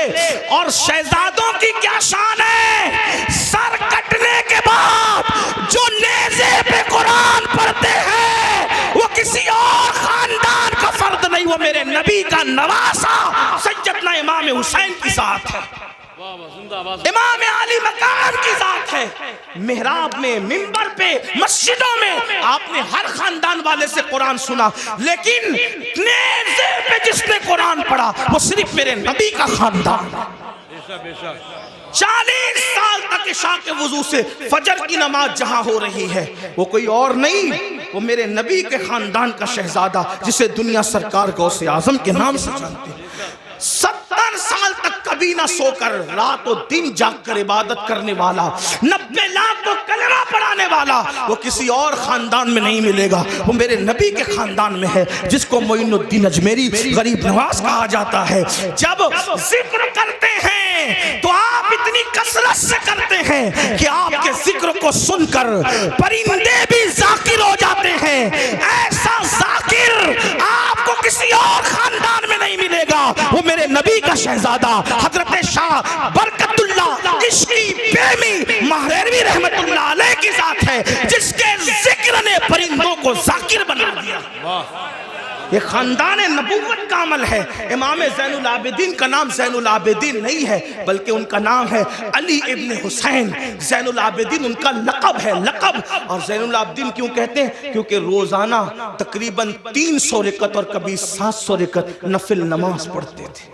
اور شہزادوں کی کیا شان ہے، سر کٹنے کے بعد جو نیزے پہ قرآن پڑھتے ہیں وہ کسی اور خاندان کا فرد نہیں، وہ میرے نبی کا نواسا سیدنا امام حسین کی ذات ہے، امام علی مقام کی ذات ہے۔ محراب میں، منبر پہ، مسجدوں میں آپ نے ہر خاندان والے سے قرآن سنا، لیکن نیزے پہ جس نے قرآن پڑھا وہ صرف میرے نبی کا خاندان۔ 40 سال تک عشاء کے وضو سے فجر کی نماز جہاں ہو رہی ہے وہ کوئی اور نہیں، وہ میرے نبی کے خاندان کا شہزادہ جسے دنیا سرکار غوث اعظم کے نام سے جانتے ہیں۔ 70 سال تک کبھی نہ سو کر رات و دن جاگ کر عبادت کرنے والا، 90 لاکھ کو کلمہ پڑھانے والا، وہ کسی اور خاندان میں نہیں ملے گا، وہ میرے نبی کے خاندان میں ہے، جس کو معین الدین اجمیری غریب نواز کہا جاتا ہے۔ جب ذکر کرتے ہیں تو آپ اتنی کثرت سے کرتے ہیں کہ آپ کے ذکر کو سن کر پرندے بھی ذاکر ہو جاتے ہیں۔ ایسا ذاکر آپ کو کسی اور خاندان میں نہیں ملے گا، وہ میرے نبی کا شہزادہ حضرت شاہ برکت اللہ عشقی بیمی مہریروی رحمت اللہ علیہ کی ذات ہے، جس کے ذکر نے پرندوں کو ذاکر بنا دیا۔ یہ خاندان نبوت کا عمل ہے۔ امام زین العابدین کا نام زین العابدین نہیں ہے بلکہ ان کا نام ہے علی ابن حسین۔ زین العابدین ان کا لقب ہے، لقب۔ اور زین العابدین کیوں کہتے ہیں؟ کیونکہ روزانہ تقریباً 300 رکعت اور کبھی 700 رکعت نفل نماز پڑھتے تھے۔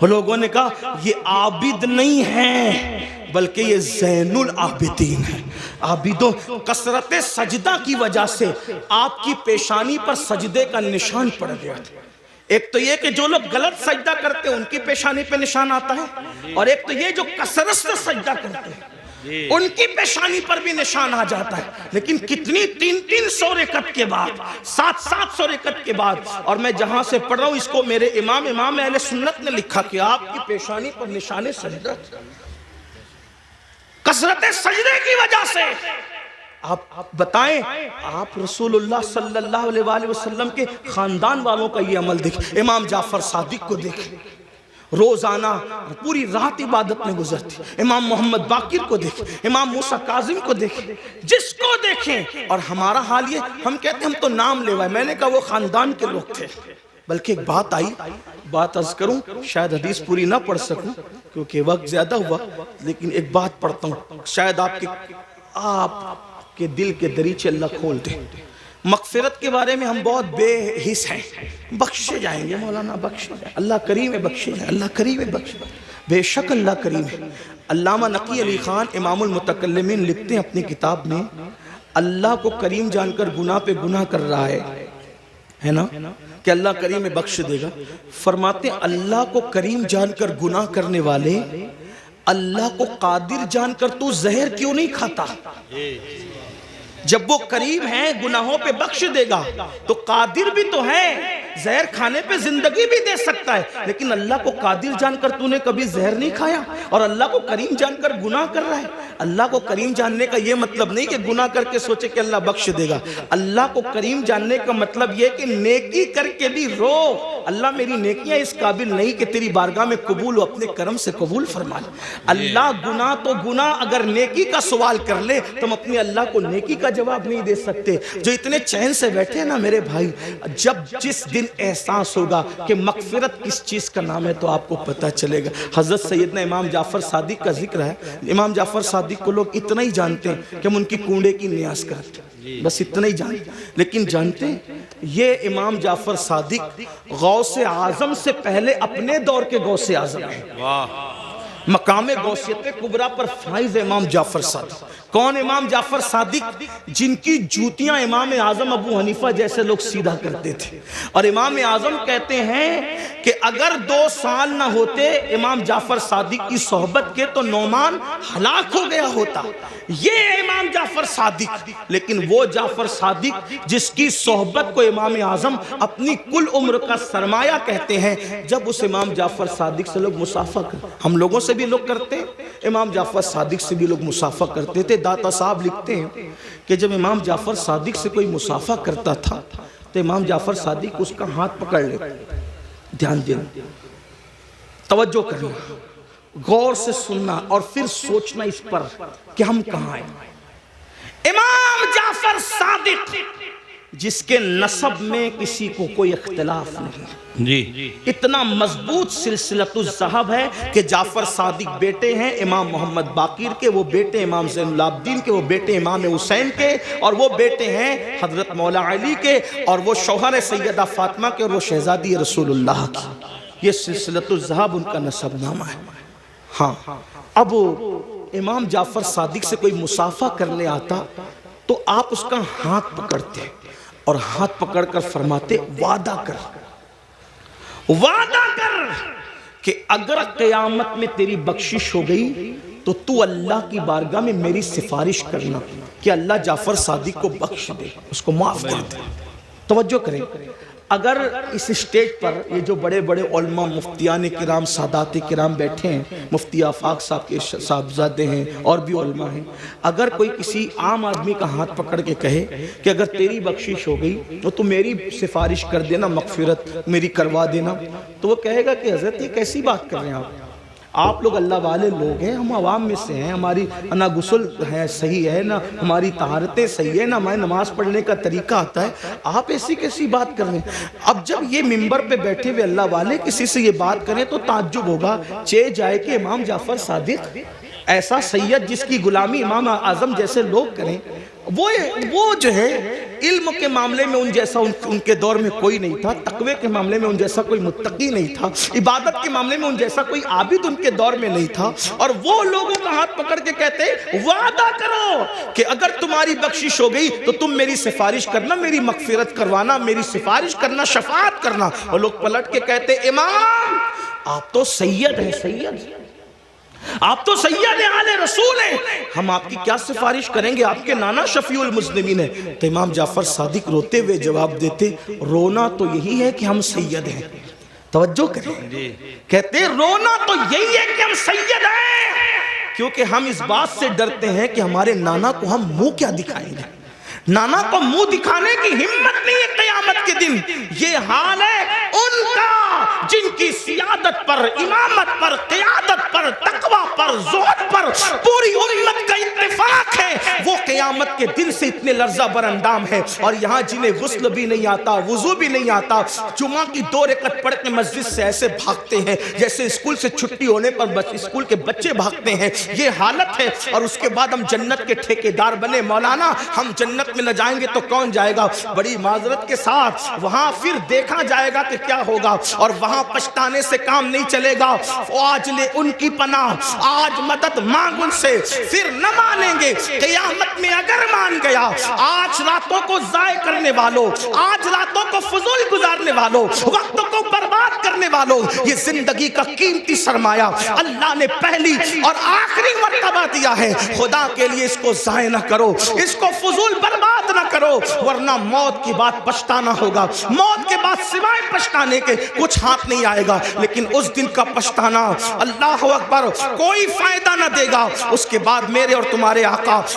لوگوں نے کہا یہ عابد نہیں ہے بلکہ یہ زین العابدین ہے۔ عابدوں کثرت سجدہ کی وجہ سے آپ کی پیشانی پر سجدے کا نشان پڑ گیا تھا۔ ایک تو یہ کہ جو لوگ غلط سجدہ کرتے ہیں ان کی پیشانی پہ نشان آتا ہے، اور ایک تو یہ جو کثرت سے سجدہ کرتے ہیں ان کی پیشانی پر بھی نشان آ جاتا ہے۔ لیکن کتنی 300 رکعت کے بعد، 700 رکعت کے بعد، اور میں جہاں سے پڑھ رہا ہوں اس کو میرے امام اہل سنت نے لکھا کہ آپ کی پیشانی پر نشان سجدہ کثرت سجدے کی وجہ سے۔ آپ بتائیں، آپ رسول اللہ صلی اللہ علیہ وآلہ وسلم کے خاندان والوں کا یہ عمل دیکھ، امام جعفر صادق کو دیکھ، روزانہ پوری رات عبادت میں گزرتی، امام محمد باقر کو دیکھ، امام موسیٰ کاظم کو دیکھ، جس کو دیکھیں۔ اور ہمارا حال یہ، ہم کہتے ہیں ہم تو نام لیوائے، میں نے کہا وہ خاندان کے لوگ تھے۔ بلکہ ایک بات آئی، بات عرض کروں، شاید حدیث پوری نہ پڑھ سکوں کیونکہ وقت زیادہ ہوا، لیکن ایک بات پڑھتا ہوں، شاید آپ کے دل کے دریچے اللہ کھول دے۔ مغفرت کے بارے میں ہم بہت بے حس ہیں، بخشے جائیں گے مولانا، بخشے جائیں، اللہ کریم ہے، بخشے جائیں، اللہ کریم ہے، بخشے جائیں، بے شک اللہ کریم ہے۔ علامہ نقی علی خان امام المتکلمین لکھتے ہیں اپنی کتاب میں، اللہ کو کریم جان کر گناہ پہ گناہ کر رہا ہے نا، کہ اللہ کریم میں بخش دے گا۔ فرماتے ہیں اللہ کو کریم جان کر گناہ کرنے والے اللہ کو قادر جان کر تو زہر کیوں نہیں کھاتا؟ جب وہ کریم ہے گناہوں پہ بخش دے گا تو قادر بھی تو ہے، زہر کھانے پہ زندگی بھی دے سکتا ہے، لیکن اللہ کو قادر جان کر تو نے کبھی زہر نہیں کھایا اور اللہ کو کریم جان کر گناہ کر رہا ہے۔ اللہ کو کریم جاننے کا یہ مطلب نہیں کہ گناہ کر کے سوچے کہ اللہ بخش دے گا، اللہ کو کریم جاننے کا مطلب یہ کہ نیکی کر کے بھی رو اللہ میری نیکیاں اس قابل نہیں کہ تیری بارگاہ میں قبول ہو، اپنے کرم سے قبول فرما لے۔ اللہ گناہ تو گناہ، اگر نیکی کا سوال کر لے تم اپنے اللہ کو نیکی کا جواب نہیں دے سکتے۔ جو اتنے چین سے بیٹھے ہیں نا میرے بھائی، جب جس دن احساس ہوگا کہ مغفرت کس چیز کا نام ہے تو آپ کو پتہ چلے گا۔ حضرت سیدنا امام جعفر صادق کا ذکر ہے۔ امام جعفر صادق کو لوگ اتنا ہی جانتے ہیں کہ ہم ان کی کونڈے کی نیاز کرتے ہیں، بس اتنا ہی جانتے ہیں۔ لیکن جانتے ہیں یہ امام جعفر صادق غوث اعظم سے پہلے اپنے دور کے غوث اعظم ہیں۔ مقام غوثیت کبریٰ پر فائز امام جعفر صادق۔ کون امام جعفر صادق؟ جن کی جوتیاں امام اعظم ابو حنیفہ جیسے لوگ سیدھا کرتے تھے، اور امام اعظم کہتے ہیں کہ اگر 2 سال نہ ہوتے امام جعفر صادق کی صحبت کے تو نعمان ہلاک ہو گیا ہوتا۔ یہ امام جعفر صادق، لیکن وہ جعفر صادق جس کی صحبت کو امام اعظم اپنی کل عمر کا سرمایہ کہتے ہیں، جب اس امام جعفر صادق سے لوگ مصافحہ کرتے، ہم لوگوں سے بھی لوگ کرتے ہیں، امام جعفر صادق سے بھی لوگ مصافحہ کرتے تھے۔ داتا صاحب لکھتے ہیں کہ جب امام جعفر صادق سے کوئی مصافحہ کرتا تھا تو امام جعفر صادق اس کا ہاتھ پکڑ لیتے۔ دھیان دینا، توجہ کرنا، غور سے سننا اور پھر سوچنا اس پر کہ ہم کہاں ہیں۔ امام جعفر صادق جس کے نسب میں کسی کو کوئی اختلاف نہیں، جی اتنا مضبوط سلسلۃ الذہب ہے کہ جعفر صادق بیٹے ہیں امام محمد باقر کے، وہ بیٹے امام زین العابدین کے، وہ بیٹے امام حسین کے، اور وہ بیٹے ہیں حضرت مولا علی کے، اور وہ شوہر سیدہ فاطمہ کے، اور وہ شہزادی رسول اللہ کی۔ یہ سلسلۃ الذہب ان کا نسب نامہ ہے۔ ہاں، اب امام جعفر صادق سے کوئی مصافحہ کرنے آتا تو آپ اس کا ہاتھ پکڑتے اور ہاتھ پکڑ کر فرماتے وعدہ کر کہ اگر قیامت میں تیری بخشش ہو گئی تو تو اللہ کی بارگاہ میں میری سفارش کرنا کہ اللہ جعفر صادق کو بخش دے، اس کو معاف کر دے۔ توجہ کریں، اگر اس اسٹیج پر یہ جو بڑے بڑے علماء مفتیان کرام سادات کرام بیٹھے ہیں، مفتی آفاق صاحب کے صاحبزادے ہیں اور بھی علماء ہیں، اگر کوئی کسی عام آدمی کا ہاتھ پکڑ کے کہے کہ اگر تیری بخشش ہو گئی تو میری سفارش کر دینا، مغفرت میری کروا دینا، تو وہ کہے گا کہ حضرت یہ کیسی بات کر رہے ہیں آپ لوگ اللہ والے لوگ ہیں، ہم عوام میں سے ہیں، ہماری نہ غسل ہے صحیح ہے، نہ ہماری طہارتیں صحیح ہے، نہ ہماری نماز پڑھنے کا طریقہ آتا ہے، آپ ایسی کیسی بات کر رہے ہیں۔ اب جب یہ منبر پہ بیٹھے ہوئے اللہ والے کسی سے یہ بات کریں تو تعجب ہوگا، چہ جائے کہ امام جعفر صادق ایسا سید جس کی غلامی امام اعظم جیسے لوگ کریں، وہ جو ہے علم کے معاملے میں ان جیسا ان کے دور میں کوئی نہیں تھا، تقوی کے معاملے میں ان جیسا کوئی متقی نہیں تھا، عبادت کے معاملے میں ان جیسا کوئی عابد ان کے دور میں نہیں تھا، اور وہ لوگوں کا ہاتھ پکڑ کے کہتے وعدہ کرو کہ اگر تمہاری بخشش ہو گئی تو تم میری سفارش کرنا، میری مغفرت کروانا، میری سفارش کرنا، شفاعت کرنا۔ اور لوگ پلٹ کے کہتے امام آپ تو سید ہیں، سید آپ تو سید آل رسول ہیں، ہم آپ کی کیا سفارش کریں گے، آپ کے نانا شفیع المذنبین ہیں۔ تو امام جعفر صادق روتے ہوئے جواب دیتے رونا تو یہی ہے کہ ہم سید ہیں۔ توجہ کریں، کہتے رونا تو یہی ہے کہ ہم سید ہیں، کیونکہ ہم اس بات سے ڈرتے ہیں کہ ہمارے نانا کو ہم منہ کیا دکھائیں گے، نانا کو منہ دکھانے کی ہمت نہیں ہے قیامت کے دن۔ یہ حال ہے ان کا جن کی سیادت پر، امامت پر، قیادت پر، تقوی پر، زہد پر پوری امت کا اتفاق ہے، وہ قیامت کے دن سے اتنے لرزہ بر اندام ہے۔ اور یہاں جنہیں غسل بھی نہیں آتا، وضو بھی نہیں آتا، جمعہ کی 2 رکعت پڑھ کے مسجد سے ایسے بھاگتے ہیں جیسے اسکول سے چھٹی ہونے پر اسکول کے بچے بھاگتے ہیں، یہ حالت ہے۔ اور اس کے بعد ہم جنت کے ٹھیکیدار بنے، مولانا ہم جنت میں نہ جائیں گے تو کون جائے گا؟ بڑی معذرت کے ساتھ وہاں پھر دیکھا جائے گا کہ کیا ہوگا، اور وہاں پچھتانے سے کام نہیں چلے گا۔ آج لے ان کی پناہ، آج مدد مانگ ان سے، پھر نہ مانیں گے قیامت میں اگر مان گیا۔ آج راتوں کو ضائع کرنے والوں، آج راتوں کو فضول گزارنے والوں، وقت کو برباد کرنے والوں، یہ زندگی کا قیمتی سرمایہ اللہ نے پہلی اور آخری مرتبہ دیا ہے، خدا کے لیے اس کو ضائع نہ کرو، اس کو فضول برباد نہ کرو، ورنہ موت کی بات پچھتانا ہوگا۔ موت کے بعد سوائے پچھتانے کے کچھ ہاتھ نہیں آئے گا، لیکن اس دن کا پچھتانا اللہ اکبر کوئی فائدہ نہ دے گا۔ اس کے بعد میرے اور تمہارے آقا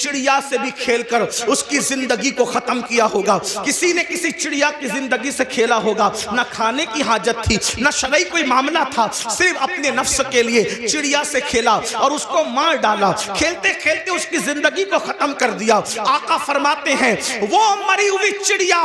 چڑیا سے بھی کھیل کر اس کی زندگی کو ختم کیا ہوگا. کسی نے کسی چڑیا کی زندگی سے کھیلا ہوگا. نہ کھانے کی حاجت تھی, نہ شرعی کوئی معاملہ تھا, صرف اپنے نفس کے لیے چڑیا سے کھیلا اور اس کو مار ڈالا. کھیلتے کھیلتے اس کی زندگی کو ختم کر دیا. آقا فرماتے ہیں وہ مری ہوئی چڑیا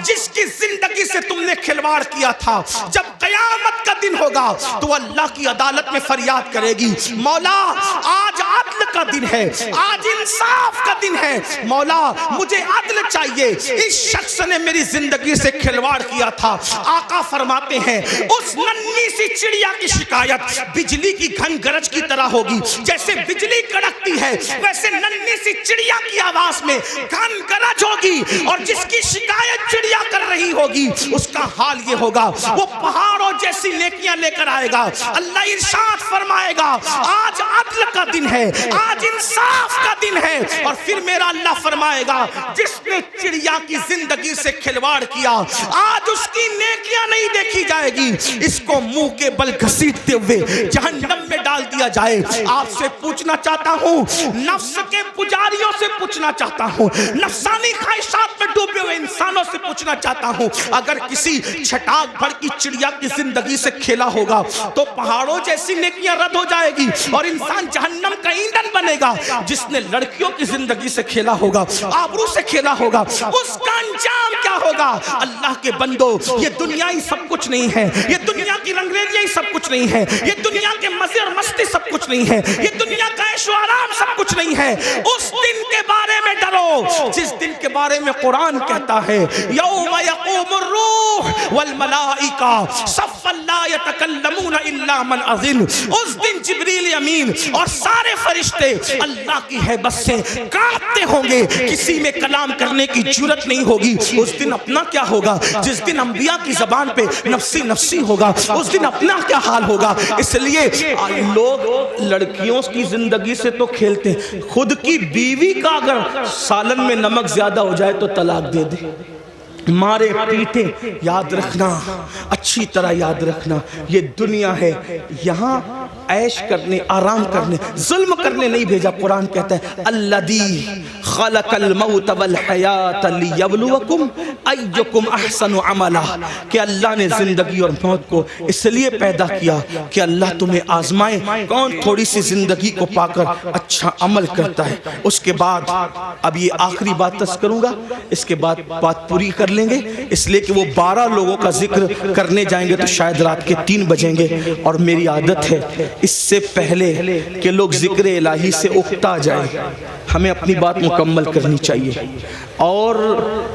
جس کی زندگی سے تم نے کھلواڑ کیا تھا, جب قیامت کا دن ہوگا تو اللہ کی عدالت میں فریاد کرے گی, مولا آج عدل کا دن ہے, آج انصاف کا دن ہے, مولا مجھے عدل چاہیے, اس شخص نے میری زندگی سے کھلواڑ کیا تھا. آقا فرماتے ہیں اس ننھی سی چڑیا کی شکایت بجلی کی گھن گرج کی طرح ہوگی. جیسے بجلی کڑکتی ہے ویسے ننھی سی چڑیا کی آواز میں گھن گرج ہوگی, اور جس کی شکایت چڑیا کر رہی ہوگی اس کا حال یہ ہوگا وہ پہاڑوں جیسی نیکیاں لے کر آئے گا. اللہ ارشاد فرمائے گا آج عدل کا دن ہے, آج انصاف کا دن ہے. اور پھر میرا اللہ فرمائے گا جس نے چڑیا کی زندگی سے کھلواڑ کیا آج اس کی نیکیاں نہیں دیکھی جائے گی, اس کو منہ کے بل گھسیٹتے ہوئے جہنم میں ڈال دیا جائے. آپ سے پوچھنا چاہتا ہوں, نفس کے پجاریوں سے پوچھنا چاہتا ہوں, نفسانی خواہشات میں ڈوبے ہوئے انسانوں سے پوچھنا چاہتا ہوں, اگر کسی چھٹاک بھر کی چڑیا کی زندگی سے کھیلا ہوگا تو پہاڑوں جیسی نیکیاں رد ہو جائے گی اور انسان جہنم کا ایندھن بنے گا. جس نے لڑکیوں کی زندگی سے کھیلا ہوگا, آبرو سے کھیلا ہوگا, اس کا انجام کیا ہوگا؟ اللہ کے بندو, یہ دنیا ہی سب کچھ نہیں ہے, یہ دنیا کی رنگریلیاں ہی سب کچھ نہیں ہے, یہ دنیا کے مزے اور مستی سب کچھ نہیں ہے, یہ دنیا کا عیش و آرام سب کچھ نہیں ہے. اس دن کے بارے میں ڈرو جس دن کے بارے میں قرآن کہتا ہے یوم یقوم الروح والملائکہ صفا لا یتکلمون الا من اذن. اس دن جبریل امین اور سارے فرشتے اللہ کی ہیبت سے کانپتے ہوں گے, کسی میں کلام کرنے کی جرت نہیں ہوگی. اس دن اپنا کیا ہوگا؟ جس دن انبیاء کی زبان پہ نفسی نفسی ہوگا, اس دن اپنا کیا حال ہوگا؟ اس لیے لوگ لڑکیوں کی زندگی سے تو کھیلتے ہیں, خود کی بیوی کا اگر سالن میں نمک زیادہ ہو جائے تو طلاق دے دے, مارے پیٹے. یاد رکھنا, اچھی طرح یاد رکھنا, یہ دنیا ہے, یہاں عیش کرنے, آرام کرنے, ظلم کرنے نہیں بھیجا. قرآن کہتا ہے الذی خلق الموت والحیات لیبلوکم ایکم احسن عملا, کہ اللہ نے زندگی اور موت کو اس لیے پیدا کیا کہ اللہ تمہیں آزمائے کون تھوڑی سی زندگی کو پا کر اچھا عمل کرتا ہے. اس کے بعد اب یہ آخری بات تذکر کروں گا, اس کے بعد بات پوری کر لیں گے, اس لیے کہ وہ 12 لوگوں کا ذکر کرنے جائیں گے تو شاید رات کے 3 بجیں گے, اور میری عادت ہے اس سے پہلے کہ لوگ ذکر الہی سے اکتا جائیں ہمیں اپنی بات مکمل کرنی چاہیے, اور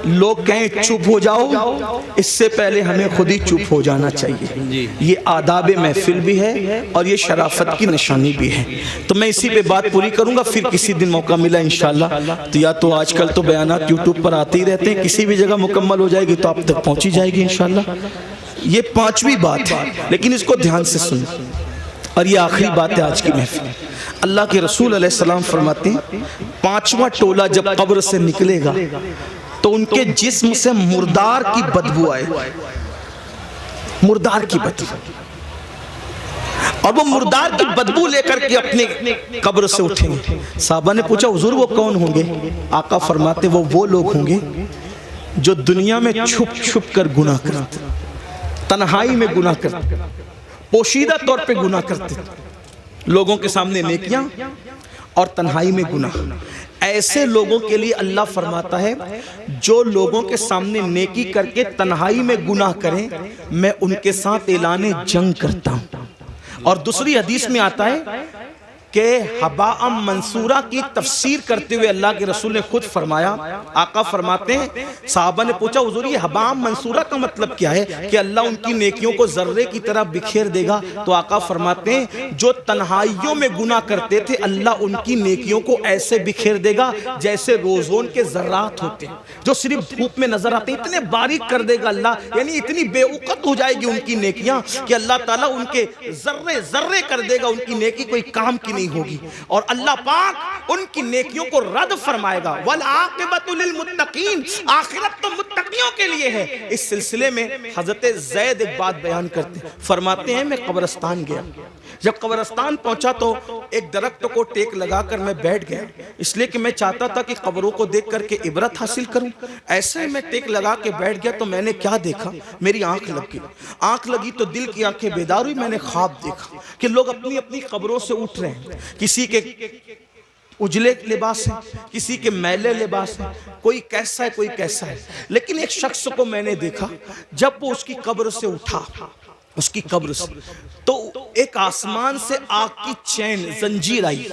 لوگ کہیں چپ ہو جاؤ اس سے پہلے ہمیں خود ہی چپ ہو جانا چاہیے. یہ آداب محفل بھی ہے اور یہ شرافت کی نشانی بھی ہے. تو میں اسی پہ بات پوری کروں گا, پھر کسی دن موقع ملا انشاءاللہ تو یا تو آج کل تو بیانات یوٹیوب پر آتے ہی رہتے ہیں, کسی بھی جگہ مکمل ہو جائے گی تو آپ تک پہنچی جائے گی انشاءاللہ. یہ 5ویں بات ہے لیکن اس کو دھیان سے سنیں, اور یہ آخری بات ہے آج کی محفل. اللہ کے رسول علیہ السلام فرماتے ہیں 5واں ٹولہ جب قبر سے نکلے گا تو ان کے جسم سے مردار کی بدبو آئے, مردار کی بدبو, اور وہ مردار کی بدبو لے کر کے اپنے قبر سے اٹھیں گے. صحابہ نے پوچھا حضور وہ کون ہوں گے؟ آقا فرماتے وہ لوگ ہوں گے جو دنیا میں چھپ چھپ کر گناہ کرتے, تنہائی میں گناہ کرتے, پوشیدہ طور پہ گناہ کرتے, لوگوں کے سامنے نیکیاں اور تنہائی میں گناہ. ایسے لوگوں کے لیے اللہ فرماتا ہے جو لوگوں کے سامنے نیکی کر کے تنہائی میں گناہ کریں میں ان کے ساتھ اعلان جنگ کرتا ہوں. اور دوسری حدیث میں آتا ہے کہ حباء منصورہ کی تفسیر کرتے ہوئے اللہ کے رسول نے خود فرمایا, آقا فرماتے ہیں صحابہ نے پوچھا حضور یہ حباء منصورہ کا مطلب کیا ہے کہ اللہ ان کی نیکیوں کو ذرے کی طرح بکھیر دے گا؟ تو آقا فرماتے ہیں جو تنہائیوں میں گناہ کرتے تھے اللہ ان کی نیکیوں کو ایسے بکھیر دے گا جیسے روزون کے ذرات ہوتے ہیں جو صرف دھوپ میں نظر آتے ہیں, اتنے باریک کر دے گا اللہ, یعنی اتنی بے وقت ہو جائے گی ان کی نیکیاں کہ اللہ تعالیٰ ان کے ذرے ذرے کر دے گا, ان کی نیکی کوئی کام کی نہیں ہوگی, اور اللہ پاک ان کی نیکیوں کو رد فرمائے گا. والعاقبۃ للمتقین, آخرت تو متقین تقیوں کے لیے ہے۔ اس سلسلے میں حضرت زید ایک بات بیان کرتے ہیں، فرماتے ہیں میں قبرستان گیا، جب قبرستان پہنچا تو ایک درخت کو ٹیک لگا کر میں بیٹھ گیا، اس لیے کہ میں چاہتا تھا کہ قبروں کو دیکھ کر کے عبرت حاصل کروں۔ ایسے میں ٹیک لگا کے بیٹھ گیا تو میں نے کیا دیکھا، میری آنکھ لگی، آنکھ لگی تو دل کی آنکھیں بیدار ہوئی، میں نے خواب دیکھا کہ لوگ اپنی اپنی قبروں سے اٹھ رہے ہیں، کسی کے اجلے لباس ہے، کسی کے میلے لباس ہے، کوئی کیسا ہے کوئی کیسا ہے، لیکن ایک شخص کو میں نے دیکھا جب وہ اس کی قبر سے اٹھا، اس کی قبر سے تو ایک آسمان سے آگ کی چین زنجیر آئی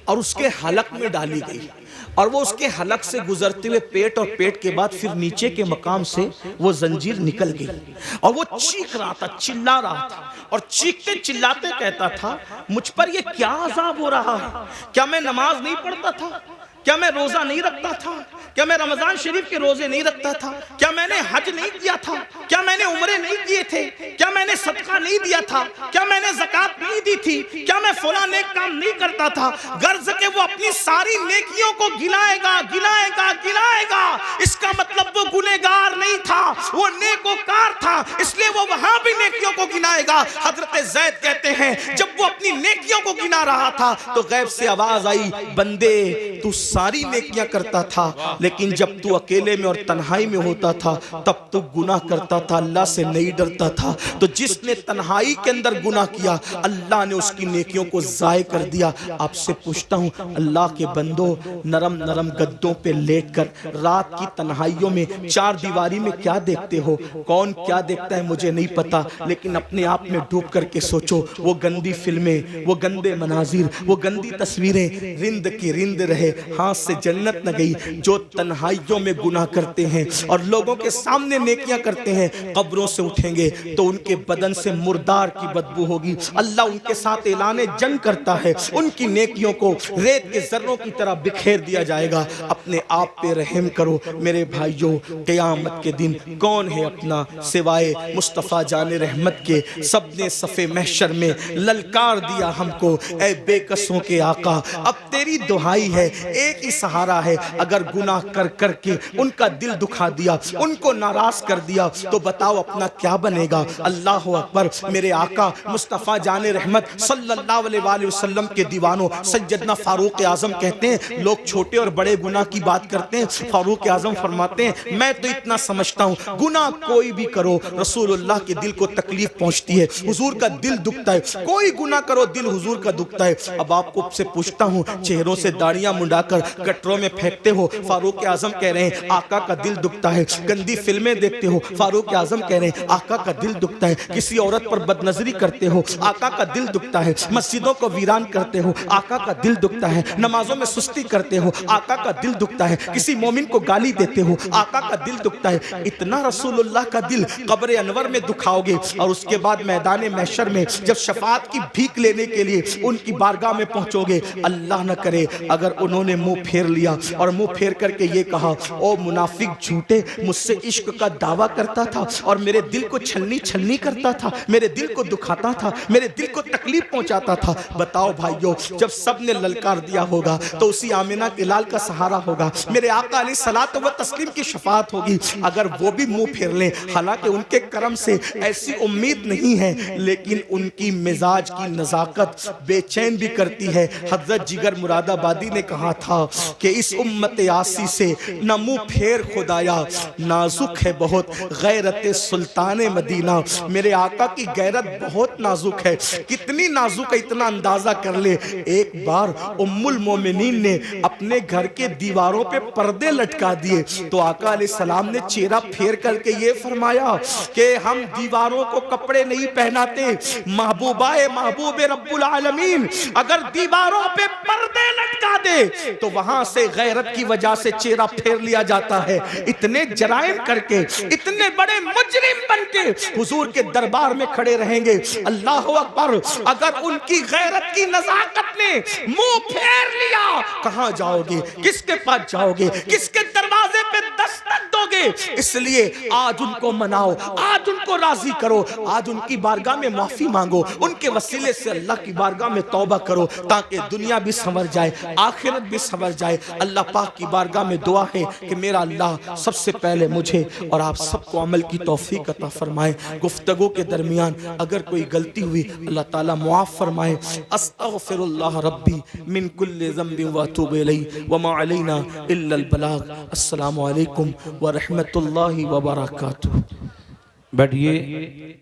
اور اس کے حلق میں ڈالی گئی، اور وہ اس کے حلق سے گزرتے ہوئے پیٹ اور پیٹ کے بعد پھر نیچے کے مقام سے وہ زنجیر نکل گئی، اور وہ چیخ رہا تھا، چلا رہا تھا، اور چیختے چلاتے کہتا تھا مجھ پر یہ کیا عذاب ہو رہا ہے، کیا میں نماز نہیں پڑھتا تھا، کیا میں روزہ نہیں رکھتا تھا، کیا میں رمضان شریف کے روزے نہیں رکھتا تھا، کیا میں نے حج نہیں کیا تھا، کیا میں نے عمرے نہیں کیے تھے، کیا میں نے صدقہ نہیں دیا تھا، کیا میں نے زکوٰۃ نہیں دی تھی، کیا میں فلاں نیک کام نہیں کرتا تھا، غرض کہ وہ اپنی ساری نیکیوں کو گنائے گا گنائے گا گنائے گا، اس کا مطلب وہ گنہگار نہیں تھا، وہ نیکوکار تھا، اس لیے وہ وہاں بھی نیکیوں کو گنائے گا۔ حضرت زید کہتے ہیں جب وہ اپنی نیکیوں کو گنا رہا تھا تو غیب سے آواز آئی بندے تو ساری نیکیاں کرتا تھا، لیکن جب تو اکیلے میں اور تنہائی میں ہوتا تھا تب تو گناہ کرتا تھا، اللہ سے نہیں ڈرتا تھا، تو جس نے تنہائی کے اندر گناہ کیا اللہ نے اس کی نیکیوں کو ضائع کر دیا۔ آپ سے پوچھتا ہوں اللہ کے بندو، نرم نرم گدوں پہ لیٹ کر رات کی تنہائیوں میں چار دیواری میں کیا دیکھتے ہو؟ کون کیا دیکھتا ہے مجھے نہیں پتا، لیکن اپنے آپ میں ڈوب کر کے سوچو، وہ گندی فلمیں، وہ گندے مناظر، وہ گندی تصویریں رند کی رند رہے، ہاتھ سے جنت نہ گئی۔ جو تنہائیوں میں گناہ کرتے ہیں اور لوگوں کے سامنے نیکیاں کرتے ہیں، قبروں سے اٹھیں گے تو ان کے بدن سے مردار کی بدبو ہوگی، اللہ ان کے ساتھ اعلان جنگ کرتا ہے، ان کی نیکیوں کو ریت کے ذروں کی طرح بکھیر دیا جائے گا۔ اپنے آپ پہ رحم کرو میرے بھائیوں، قیامت کے دن کون ہے اپنا سوائے مصطفیٰ جان رحمت کے؟ سب نے صف محشر میں للکار دیا ہم کو، اے بے کسوں کے آقا اب تیری دہائی ہے، ایک ہی سہارا ہے، اگر گناہ کر کر کے ان کا دل دکھا دیا، ان کو ناراض کر دیا تو بتاؤ اپنا کیا بنے گا؟ اللہ اکبر۔ میرے آقا مصطفیٰ جان رحمت صلی اللہ علیہ وآلہ وسلم کے دیوانوں سیدنا فاروق اعظم کہتے ہیں لوگ چھوٹے اور بڑے گناہ کی بات کرتے ہیں، فاروق اعظم فرماتے ہیں میں تو اتنا سمجھتا ہوں گناہ کوئی بھی کرو رسول اللہ کے دل کو تکلیف پہنچتی ہے، حضور کا دل دکھتا ہے، کوئی گناہ کرو دل حضور کا دکھتا ہے۔ اب آپ کو سے پوچھتا ہوں چہروں سے داڑیاں منڈا کر گٹروں میں پھینکتے ہو، فاروق اعظم کہہ رہے ہیں آقا کا دل دکھتا ہے، گندی فلمیں دیکھتے ہو، فاروق اعظم کہہ رہے ہیں آقا کا دل دکھتا ہے، کسی عورت پر بد نظری کرتے ہو، آقا کا دل دکھتا ہے، مسجدوں کو ویران کرتے ہو، آقا کا دل دکھتا ہے، نمازوں میں سستی کرتے ہو، آقا کا دل دکھتا ہے، کسی مومن کو گالی دیتے ہو، آقا کا دل دکھتا ہے۔ اتنا رسول اللہ کا دل قبر انور میں دکھاؤ گے اور اس کے بعد میدان محشر میں جب شفاعت کی بھیک لینے کے لیے ان کی بارگاہ میں پہنچو گے، اللہ نہ کرے اگر انہوں نے منہ پھیر لیا اور منہ پھیر کر کے یہ کہا او منافق جھوٹے، مجھ سے عشق کا دعویٰ کرتا تھا اور میرے دل کو چھلنی چھلنی کرتا تھا، میرے دل کو دکھاتا تھا، میرے دل کو تکلیف پہنچاتا تھا۔ بتاؤ بھائیو جب سب نے للکار دیا ہوگا تو اسی آمنہ کے لال کا سہارا ہوگا، میرے آقا علیہ الصلوۃ والتسلیم کی شفاعت ہوگی۔ اگر وہ بھی منہ پھیر لیں، حالانکہ ان کے کرم سے ایسی امید نہیں ہے لیکن ان کی مزاج کی نزاکت بے چین بھی کرتی ہے۔ حضرت جگر مراد آبادی نے کہا تھا کہ اس امت آسی سے نہ منہ پھیر خدایا، نازک ہے بہت غیرت سلطان مدینہ۔ میرے آقا کی غیرت بہت نازک ہے، کتنی نازک ہے اتنا اندازہ کر لے۔ ایک بار ام المومنین نے اپنے گھر کے دیواروں پہ پردے لٹکا دیے تو آقا علیہ السلام نے چہرہ پھیر کر کے یہ فرمایا کہ ہم دیواروں کو کپڑے نہیں پہناتے، محبوبہ محبوب رب العالمین اگر دیواروں پہ پردے لٹکا دے تو وہاں سے غیرت کی وجہ سے چہرہ پھیر لیا جاتا ہے۔ اتنے جرائم کر کے، اتنے بڑے مجرم بن کے حضور کے دربار میں کھڑے رہیں گے، اللہ اکبر۔ اگر ان کی غیرت کی نزاکت نے منہ پھیر لیا، کہاں جاؤ گے؟ کس کے پاس جاؤ گے؟ کس کے دروازے پہ دستک دو گے، اس لیے آج ان کو مناؤ، آج ان کو راضی کرو، آج ان کی بارگاہ میں معافی مانگو، ان کے وسیلے سے اللہ کی بارگاہ میں توبہ کرو، تاکہ دنیا بھی سنور جائے، آخرت بھی سنور جائے۔ اللہ پاک کی بارگاہ میں دعا ہے کہ میرا اللہ سب سے پہلے مجھے اور آپ سب کو عمل کی توفیق عطا فرمائے۔ گفتگو کے درمیان اگر کوئی غلطی ہوئی اللہ تعالیٰ معاف فرمائے۔ استغفر اللہ ربی من کل ذنب واتوب الیہ وما علینا الا البلاغ۔ السلام علیکم ورحمۃ اللہ وبرکاتہ۔ بیٹھیے۔